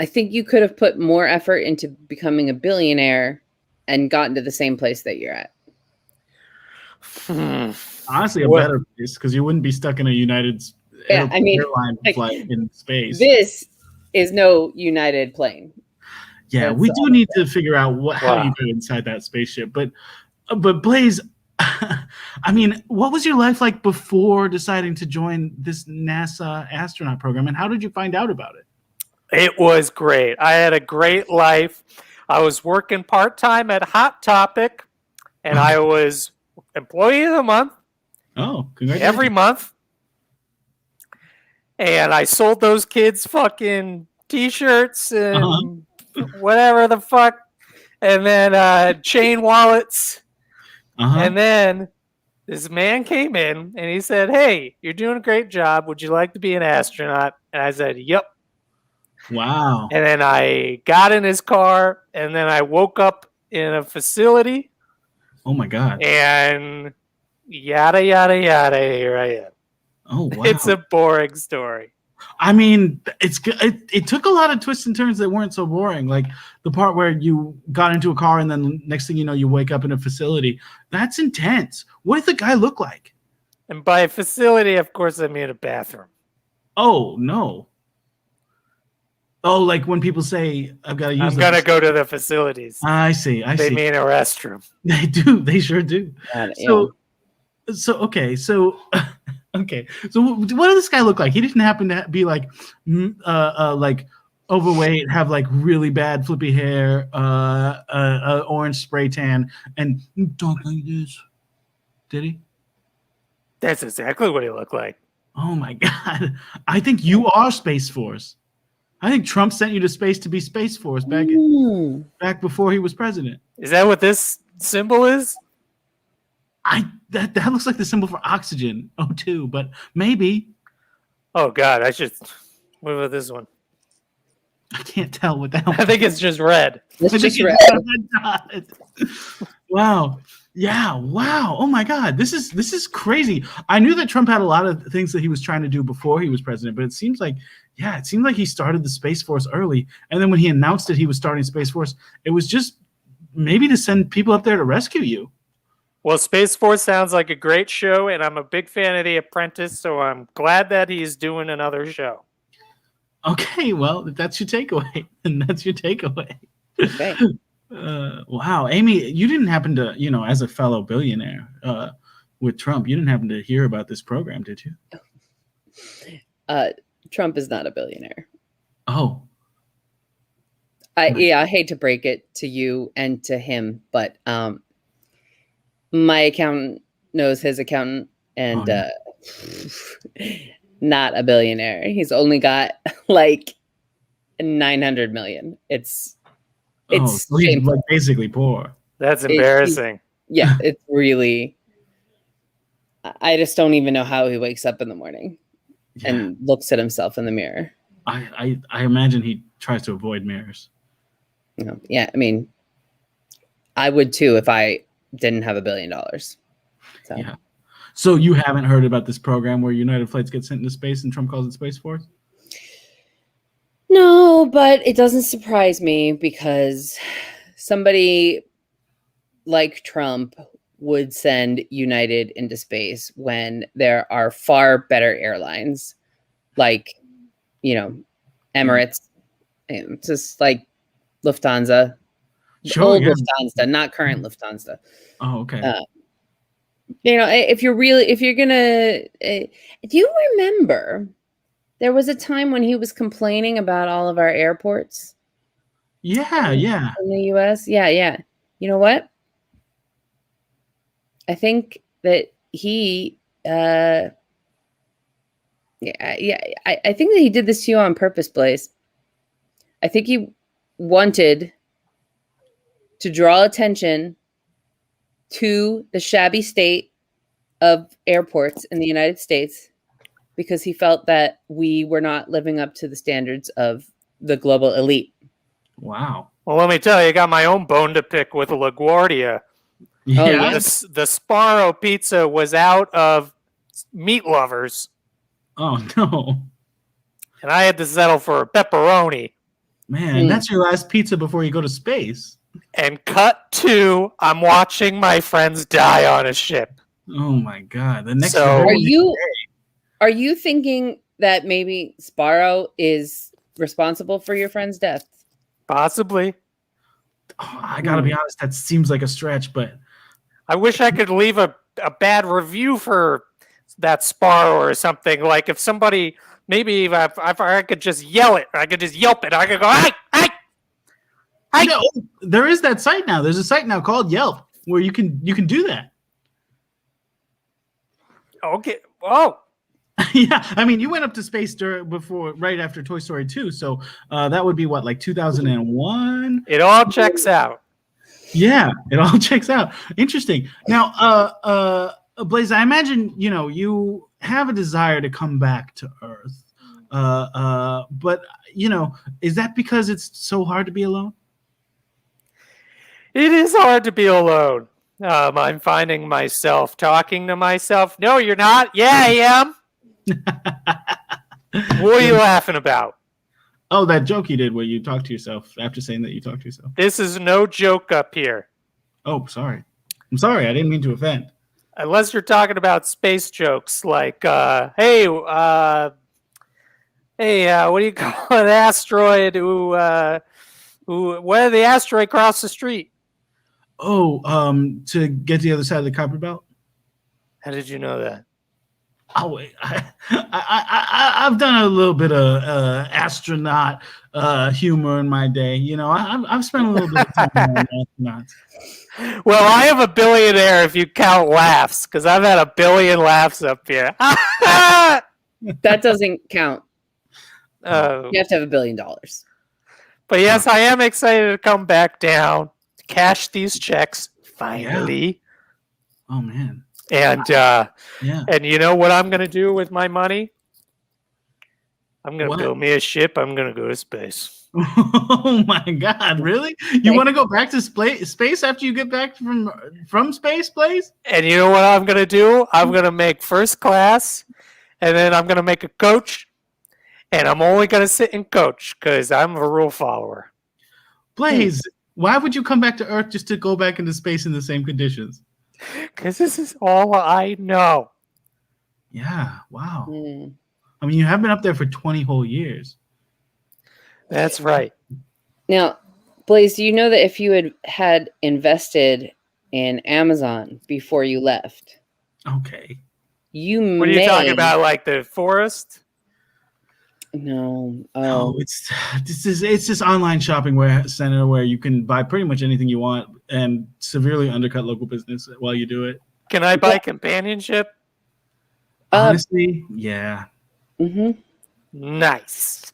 [SPEAKER 3] think you could have put more effort into becoming a billionaire and gotten to the same place that you're at.
[SPEAKER 1] Honestly, a better place, because you wouldn't be stuck in a United airline flight in space.
[SPEAKER 3] This is no United plane.
[SPEAKER 1] Yeah, we do need to figure out how you go inside that spaceship. But Blaze, I mean, what was your life like before deciding to join this NASA astronaut program, and how did you find out about it?
[SPEAKER 4] It was great. I had a great life. I was working part-time at Hot Topic, and I was employee of the month.
[SPEAKER 1] Oh, congratulations.
[SPEAKER 4] Every month. And I sold those kids fucking T-shirts and whatever the fuck. And then chain wallets. And then this man came in and he said, "Hey, you're doing a great job. Would you like to be an astronaut?" And I said, "Yep."
[SPEAKER 1] Wow.
[SPEAKER 4] And then I got in his car and then I woke up in a facility.
[SPEAKER 1] Oh my God.
[SPEAKER 4] And yada, yada, yada, here I am.
[SPEAKER 1] Oh, wow.
[SPEAKER 4] It's a boring story.
[SPEAKER 1] I mean, it took a lot of twists and turns that weren't so boring. Like the part where you got into a car and then next thing you know, you wake up in a facility. That's intense. What did the guy look like?
[SPEAKER 4] And by a facility, of course, I mean a bathroom.
[SPEAKER 1] Oh, no. Oh, like when people say, I've got to use
[SPEAKER 4] I'm going to go to the facilities.
[SPEAKER 1] I see.
[SPEAKER 4] They mean a restroom.
[SPEAKER 1] They do. They sure do. Okay. So what did this guy look like? He didn't happen to be like overweight, have like really bad flippy hair, orange spray tan, and talk like this. Did he?
[SPEAKER 4] That's exactly what he looked like.
[SPEAKER 1] Oh my God. I think you are Space Force. I think Trump sent you to space to be Space Force back before he was president.
[SPEAKER 4] Is that what this symbol is?
[SPEAKER 1] That looks like the symbol for oxygen, O2, but maybe.
[SPEAKER 4] Oh God, I should move with this one.
[SPEAKER 1] I can't tell what the hell.
[SPEAKER 4] I think it's just red.
[SPEAKER 3] It's just red.
[SPEAKER 1] Wow. Yeah. Wow. Oh my God. This is crazy. I knew that Trump had a lot of things that he was trying to do before he was president, but it seemed like he started the Space Force early. And then when he announced that he was starting Space Force, it was just maybe to send people up there to rescue you.
[SPEAKER 4] Well, Space Force sounds like a great show, and I'm a big fan of The Apprentice, so I'm glad that he's doing another show.
[SPEAKER 1] Okay, well, if that's your takeaway, then that's your takeaway.
[SPEAKER 3] Okay.
[SPEAKER 1] Wow, Amy, you didn't happen to, as a fellow billionaire with Trump, you didn't happen to hear about this program, did you?
[SPEAKER 3] Trump is not a billionaire.
[SPEAKER 1] Oh,
[SPEAKER 3] I hate to break it to you and to him, but my accountant knows his accountant, and not a billionaire. He's only got like 900 million. It's
[SPEAKER 1] so he's like basically poor.
[SPEAKER 4] That's embarrassing.
[SPEAKER 3] It's really. I just don't even know how he wakes up in the morning and looks at himself in the mirror.
[SPEAKER 1] I imagine he tries to avoid mirrors.
[SPEAKER 3] Yeah, I mean, I would too if I didn't have $1 billion. So.
[SPEAKER 1] Yeah. So you haven't heard about this program where United flights get sent into space and Trump calls it Space Force?
[SPEAKER 3] No, but it doesn't surprise me because somebody like Trump would send United into space when there are far better airlines like, Emirates, just like Lufthansa, old Lufthansa, not current Lufthansa.
[SPEAKER 1] Oh, okay.
[SPEAKER 3] If you're gonna, do you remember there was a time when he was complaining about all of our airports?
[SPEAKER 1] Yeah.
[SPEAKER 3] In the US? Yeah. You know what? I think that he, I think that he did this to you on purpose, Blaze. I think he wanted to draw attention to the shabby state of airports in the United States because he felt that we were not living up to the standards of the global elite.
[SPEAKER 1] Wow.
[SPEAKER 4] Well, let me tell you, I got my own bone to pick with LaGuardia.
[SPEAKER 1] Yeah.
[SPEAKER 3] Oh, yeah?
[SPEAKER 4] The Sparrow Pizza was out of meat lovers.
[SPEAKER 1] Oh, no.
[SPEAKER 4] And I had to settle for a pepperoni.
[SPEAKER 1] Man, that's your last pizza before you go to space.
[SPEAKER 4] And cut to, I'm watching my friends die on a ship.
[SPEAKER 1] Oh my God! The next.
[SPEAKER 3] Are you thinking that maybe Sparrow is responsible for your friend's death?
[SPEAKER 4] Possibly.
[SPEAKER 1] Oh, I gotta be honest. That seems like a stretch, but
[SPEAKER 4] I wish I could leave a bad review for that Sparrow or something. Like if somebody, maybe if I could just yell it, I could just yelp it. I could go, hey.
[SPEAKER 1] No, there is that site now. There's a site now called Yelp where you can do that.
[SPEAKER 4] Okay. Oh.
[SPEAKER 1] Yeah, I mean, you went up to space right after Toy Story 2, so that would be what, like 2001?
[SPEAKER 4] It all checks out.
[SPEAKER 1] Yeah, it all checks out. Interesting. Now, Blaze, I imagine you have a desire to come back to Earth, but is that because it's so hard to be alone?
[SPEAKER 4] It is hard to be alone. I'm finding myself talking to myself. No, you're not. Yeah, I am. What are you laughing about?
[SPEAKER 1] Oh, that joke you did where you talked to yourself after saying that you talked to yourself.
[SPEAKER 4] This is no joke up here.
[SPEAKER 1] Oh, sorry. I'm sorry. I didn't mean to offend.
[SPEAKER 4] Unless you're talking about space jokes like, hey, what do you call an asteroid where the asteroid crossed the street?
[SPEAKER 1] Oh, to get to the other side of the Kuiper Belt?
[SPEAKER 4] How did you know that?
[SPEAKER 1] Oh, wait. I've done a little bit of astronaut humor in my day. I've spent a little bit of time on astronauts.
[SPEAKER 4] Well, I have a billionaire if you count laughs, because I've had 1 billion laughs up here.
[SPEAKER 3] That doesn't count. You have to have $1 billion.
[SPEAKER 4] But yes, I am excited to come back down, cash these checks finally.
[SPEAKER 1] Yeah. Oh man!
[SPEAKER 4] And and you know what I'm going to do with my money? I'm going to build me a ship. I'm going to go to space.
[SPEAKER 1] Oh my God! Really? You want to go back to space after you get back from space, Blaze?
[SPEAKER 4] And you know what I'm going to do? I'm going to make first class, and then I'm going to make a coach, and I'm only going to sit in coach because I'm a rule follower.
[SPEAKER 1] Blaze, why would you come back to Earth just to go back into space in the same conditions?
[SPEAKER 4] Because this is all I know.
[SPEAKER 1] Yeah. Wow. I mean, you have been up there for 20 whole years.
[SPEAKER 4] That's right.
[SPEAKER 3] Now, Blaze, do you know that if you had invested in Amazon before you left,
[SPEAKER 1] Okay.
[SPEAKER 3] you
[SPEAKER 4] What are you talking about? Like the forest?
[SPEAKER 3] No.
[SPEAKER 1] Oh, it's this online shopping center where you can buy pretty much anything you want and severely undercut local business while you do it.
[SPEAKER 4] Can I buy companionship?
[SPEAKER 1] Honestly, yeah.
[SPEAKER 3] Mm-hmm.
[SPEAKER 4] Nice.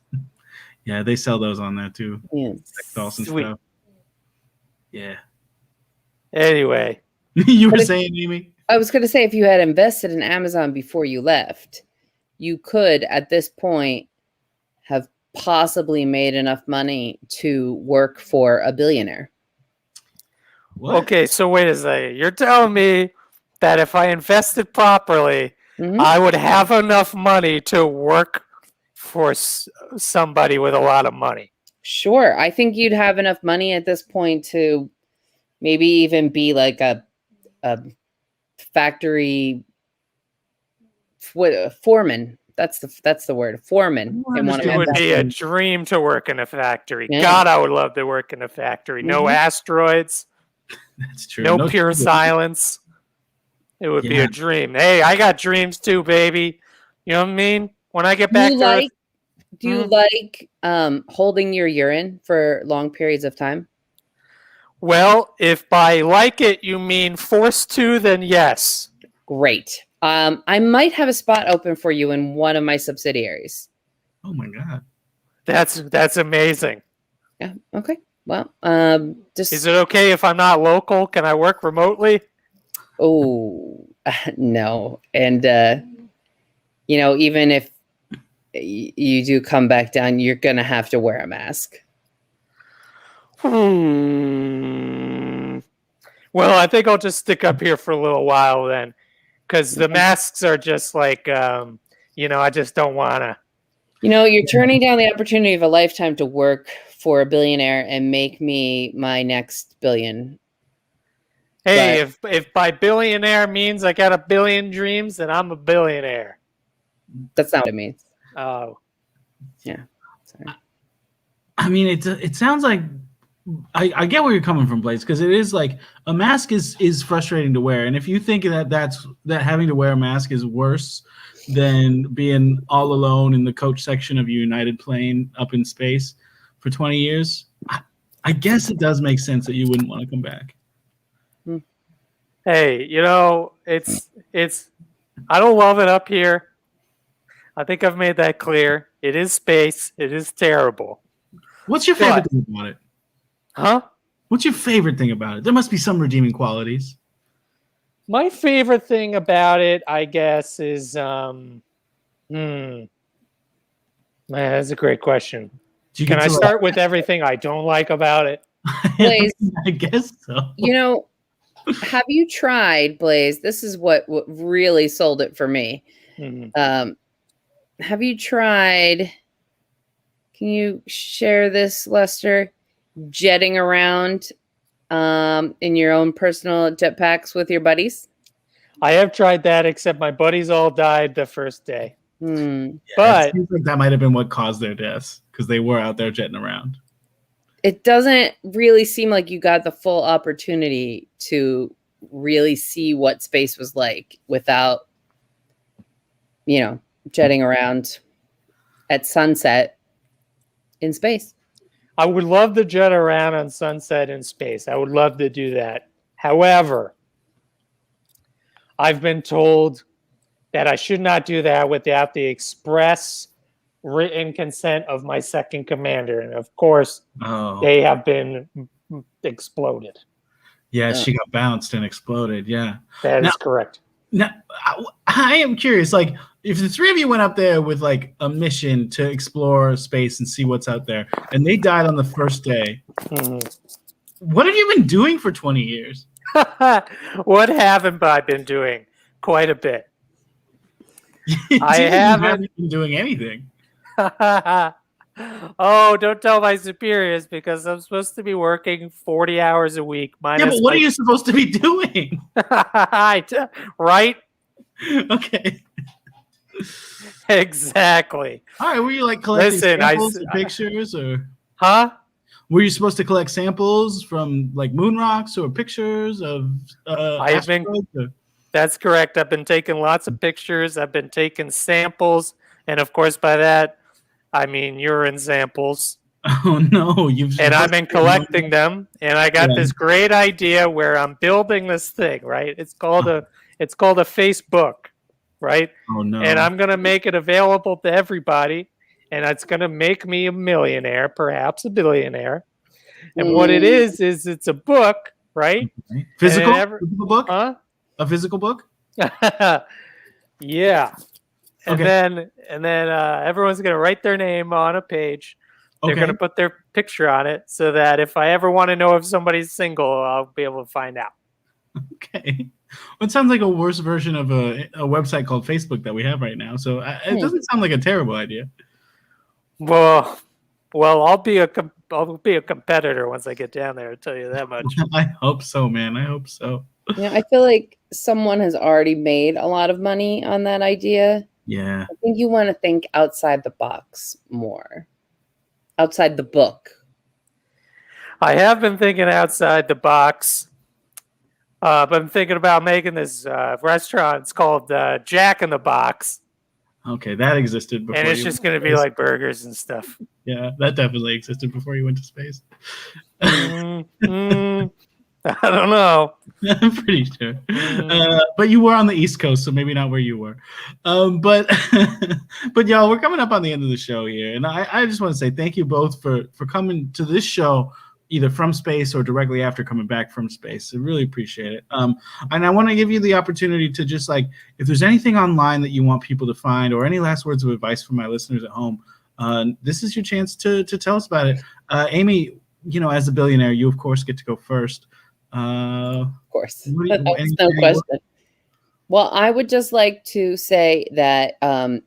[SPEAKER 1] Yeah, they sell those on there too.
[SPEAKER 3] Yeah.
[SPEAKER 1] Sex dolls and
[SPEAKER 4] Sweet.
[SPEAKER 1] stuff. Yeah.
[SPEAKER 4] Anyway.
[SPEAKER 1] You were saying, Amy?
[SPEAKER 3] I was going to say, if you had invested in Amazon before you left, you could, at this point, have possibly made enough money to work for a billionaire.
[SPEAKER 1] What?
[SPEAKER 4] Okay, so wait a second. You're telling me that if I invested properly, I would have enough money to work for somebody with a lot of money.
[SPEAKER 3] Sure. I think you'd have enough money at this point to maybe even be like a factory foreman. That's the word. Foreman.
[SPEAKER 4] It would be a dream to work in a factory.
[SPEAKER 3] Yeah.
[SPEAKER 4] God, I would love to work in a factory. No asteroids.
[SPEAKER 1] That's true.
[SPEAKER 4] No pure silence. It would be a dream. Hey, I got dreams too, baby. You know what I mean? When I get back to Earth,
[SPEAKER 3] do you like holding your urine for long periods of time?
[SPEAKER 4] Well, if by like it you mean forced to, then yes.
[SPEAKER 3] Great. I might have a spot open for you in one of my subsidiaries.
[SPEAKER 1] Oh my God.
[SPEAKER 4] That's amazing.
[SPEAKER 3] Yeah. Okay. Well,
[SPEAKER 4] is it okay if I'm not local? Can I work remotely?
[SPEAKER 3] Oh, no. And even if you do come back down, you're gonna have to wear a mask.
[SPEAKER 4] Well, I think I'll just stick up here for a little while then, because the masks are just like, I just don't want to.
[SPEAKER 3] You're turning down the opportunity of a lifetime to work for a billionaire and make me my next billion.
[SPEAKER 4] Hey, if by billionaire means I got a billion dreams, then I'm a billionaire.
[SPEAKER 3] That's not what it means.
[SPEAKER 4] Oh.
[SPEAKER 3] Yeah. Sorry.
[SPEAKER 1] I mean, it sounds like I get where you're coming from, Blaze, because it is like a mask is frustrating to wear, and if you think that having to wear a mask is worse than being all alone in the coach section of a United plane up in space for 20 years, I guess it does make sense that you wouldn't want to come back.
[SPEAKER 4] Hey, it's I don't love it up here. I think I've made that clear. It is space. It is terrible.
[SPEAKER 1] What's your favorite thing about it?
[SPEAKER 4] Huh?
[SPEAKER 1] What's your favorite thing about it? There must be some redeeming qualities.
[SPEAKER 4] My favorite thing about it, I guess, is man, that's a great question. Can I start with everything I don't like about it?
[SPEAKER 3] Blaze,
[SPEAKER 1] I guess so.
[SPEAKER 3] Have you tried, Blaze? This is what really sold it for me. Have you tried? Can you share this, Lester? Jetting around in your own personal jetpacks with your buddies?
[SPEAKER 4] I have tried that, except my buddies all died the first day.
[SPEAKER 1] Yeah,
[SPEAKER 4] but
[SPEAKER 1] it seems like that might have been what caused their deaths, because they were out there jetting around.
[SPEAKER 3] It doesn't really seem like you got the full opportunity to really see what space was like without, jetting around at sunset in space.
[SPEAKER 4] I would love to jet around on sunset in space. I would love to do that. However, I've been told that I should not do that without the express written consent of my second commander. And of course, they have been exploded.
[SPEAKER 1] Yeah, she got bounced and exploded. Yeah.
[SPEAKER 4] That is correct.
[SPEAKER 1] Now, I am curious, like, if the three of you went up there with like a mission to explore space and see what's out there, and they died on the first day, what have you been doing for 20 years?
[SPEAKER 4] What haven't I been doing? Quite a bit. I haven't
[SPEAKER 1] been doing anything.
[SPEAKER 4] Oh, don't tell my superiors, because I'm supposed to be working 40 hours a week.
[SPEAKER 1] Yeah, but what are you supposed to be doing?
[SPEAKER 4] Right?
[SPEAKER 1] Okay.
[SPEAKER 4] Exactly.
[SPEAKER 1] All right, were you like collecting
[SPEAKER 4] Listen,
[SPEAKER 1] samples or pictures, or
[SPEAKER 4] Huh?
[SPEAKER 1] were you supposed to collect samples from like moon rocks or pictures of
[SPEAKER 4] I've been.
[SPEAKER 1] asteroids? Or?
[SPEAKER 4] That's correct. I've been taking lots of pictures. I've been taking samples, and of course, by that, I mean urine samples.
[SPEAKER 1] Oh no,
[SPEAKER 4] And I've been collecting them, and I got this great idea where I'm building this thing. Right? It's called a Facebook, right?
[SPEAKER 1] Oh no.
[SPEAKER 4] And I'm gonna make it available to everybody, and it's gonna make me a millionaire, perhaps a billionaire. And what it is it's a book, right?
[SPEAKER 1] Okay. Physical book?
[SPEAKER 4] Huh?
[SPEAKER 1] A physical book?
[SPEAKER 4] Yeah. And
[SPEAKER 1] Okay.
[SPEAKER 4] then everyone's gonna write their name on a page. They're gonna put their picture on it so that if I ever want to know if somebody's single, I'll be able to find out.
[SPEAKER 1] Okay. Well, it sounds like a worse version of a website called Facebook that we have right now. So it doesn't sound like a terrible idea.
[SPEAKER 4] Well, I'll be a competitor once I get down there. I'll tell you that much.
[SPEAKER 1] I hope so, man. I hope so.
[SPEAKER 3] Yeah, I feel like someone has already made a lot of money on that idea.
[SPEAKER 1] Yeah.
[SPEAKER 3] I think you want to think outside the box more. Outside the book.
[SPEAKER 4] I have been thinking outside the box. But I'm thinking about making this restaurant. It's called Jack in the Box.
[SPEAKER 1] Okay, that existed before.
[SPEAKER 4] And it's just going to be like burgers and stuff.
[SPEAKER 1] Yeah, that definitely existed before you went to space.
[SPEAKER 4] I don't know.
[SPEAKER 1] I'm pretty sure. But you were on the East Coast, so maybe not where you were. But y'all, we're coming up on the end of the show here. And I just want to say thank you both for coming to this show, either from space or directly after coming back from space. I really appreciate it. And I want to give you the opportunity to just like, if there's anything online that you want people to find or any last words of advice for my listeners at home, this is your chance to tell us about it. Amy, as a billionaire, you of course get to go first.
[SPEAKER 3] Of course. That's no question. Well, I would just like to say that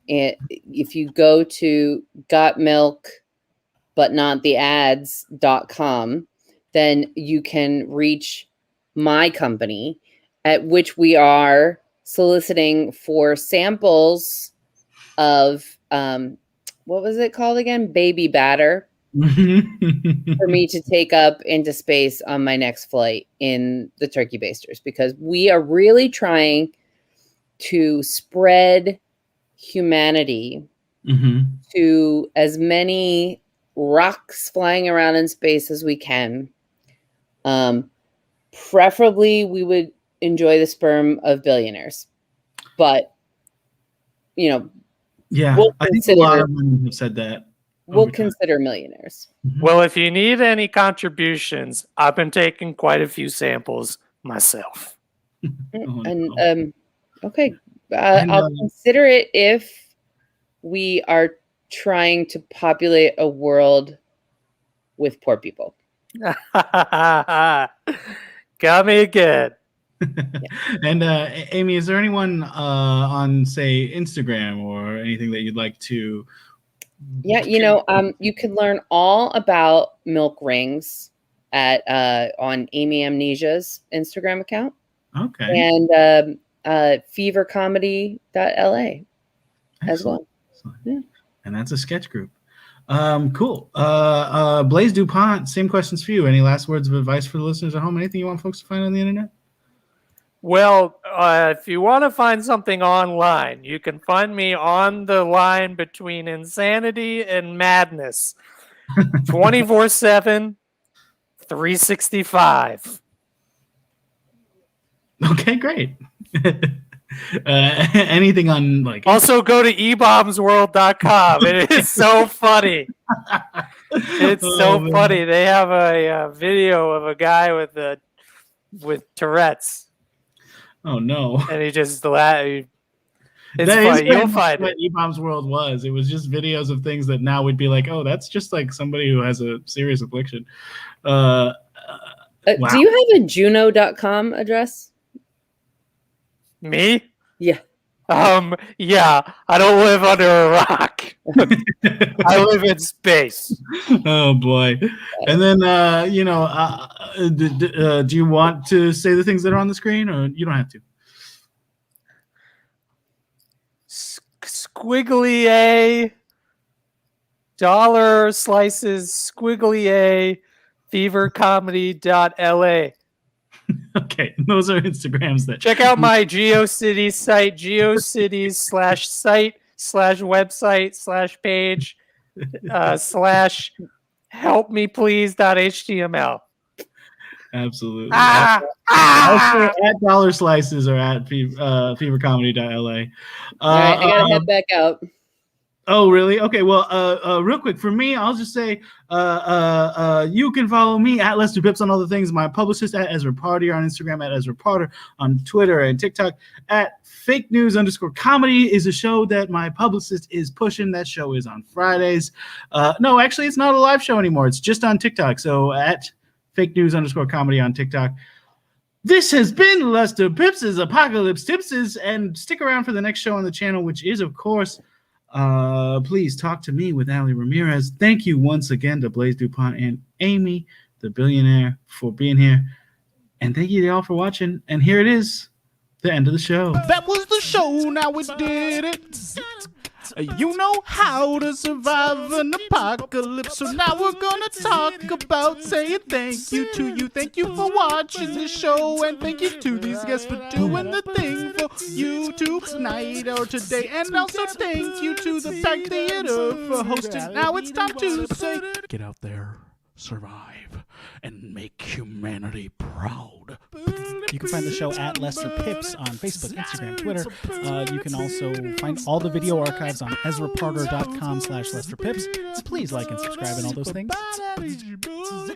[SPEAKER 3] if you go to gotmilk.com, then you can reach my company, at which we are soliciting for samples of what was it called again? Baby batter. For me to take up into space on my next flight in the turkey basters, because we are really trying to spread humanity to as many rocks flying around in space as we can. Preferably, we would enjoy the sperm of billionaires, but
[SPEAKER 1] yeah,
[SPEAKER 3] we'll
[SPEAKER 1] I think a lot of them have said that.
[SPEAKER 3] We'll consider millionaires.
[SPEAKER 4] Well, if you need any contributions, I've been taking quite a few samples myself.
[SPEAKER 3] Okay, I'll consider it if we are trying to populate a world with poor people.
[SPEAKER 4] Got me again.
[SPEAKER 1] And Amy, is there anyone on, say, Instagram or anything that you'd like to?
[SPEAKER 3] Yeah, you can learn all about milk rings at on Amy Amnesia's Instagram account.
[SPEAKER 1] Okay.
[SPEAKER 3] And fevercomedy.la as well. Yeah.
[SPEAKER 1] And that's a sketch group. Cool. Blaise DuPont, same questions for you. Any last words of advice for the listeners at home? Anything you want folks to find on the internet?
[SPEAKER 4] Well, if you want to find something online, you can find me on the line between insanity and madness 24/7, 365.
[SPEAKER 1] Okay, great. Anything on like...
[SPEAKER 4] Also go to ebombsworld.com. It is so funny. It's so funny. They have a video of a guy with Tourette's.
[SPEAKER 1] Oh no!
[SPEAKER 4] And he just it's funny. You'll find
[SPEAKER 1] what E-Bombs World was. It was just videos of things that now would be like, oh, that's just like somebody who has a serious affliction. Wow.
[SPEAKER 3] Do you have a Juno.com address?
[SPEAKER 4] Me?
[SPEAKER 3] Yeah.
[SPEAKER 4] Yeah. I don't live under a rock. I live in space.
[SPEAKER 1] Oh boy! And then do you want to say the things that are on the screen, or you don't have to?
[SPEAKER 4] squiggly A dollar slices squiggly A fevercomedy.la.
[SPEAKER 1] Okay, those are Instagrams that
[SPEAKER 4] Check out my GeoCities site, geocities/site/website/page /helpmeplease.html.
[SPEAKER 1] Absolutely.
[SPEAKER 4] Ah!
[SPEAKER 1] Also at Dollar Slices or at fevercomedy.la.
[SPEAKER 3] All right, I gotta head back out.
[SPEAKER 1] Oh, really? Okay. Well, real quick for me, I'll just say, you can follow me at Lester Pipps on all the things. My publicist at Ezra Potter on Instagram, at Ezra Potter on Twitter and TikTok. At Fake News _Comedy is a show that my publicist is pushing. That show is on Fridays. No, actually, it's not a live show anymore. It's just on TikTok. So at Fake News _Comedy on TikTok. This has been Lester Pipps' Apocalypse Tipses, and stick around for the next show on the channel, which is, of course, Please Talk to Me with Ali Ramirez. Thank you once again to Blaise DuPont and Amy, the billionaire, for being here. And thank you to y'all for watching. And here it is, the end of the show.
[SPEAKER 2] That was the show, now we did it. You know how to survive an apocalypse, so now we're gonna talk about saying thank you to you. Thank you for watching the show, and thank you to these guests for doing the thing for you tonight or today. And also thank you to the Pack Theater for hosting. Now it's time to say, get out there, survive, and make humanity proud.
[SPEAKER 5] You can find the show at Lester Pipps on Facebook, Instagram, Twitter. You can also find all the video archives on EzraParter.com/Lester Pipps. Please like and subscribe and all those things.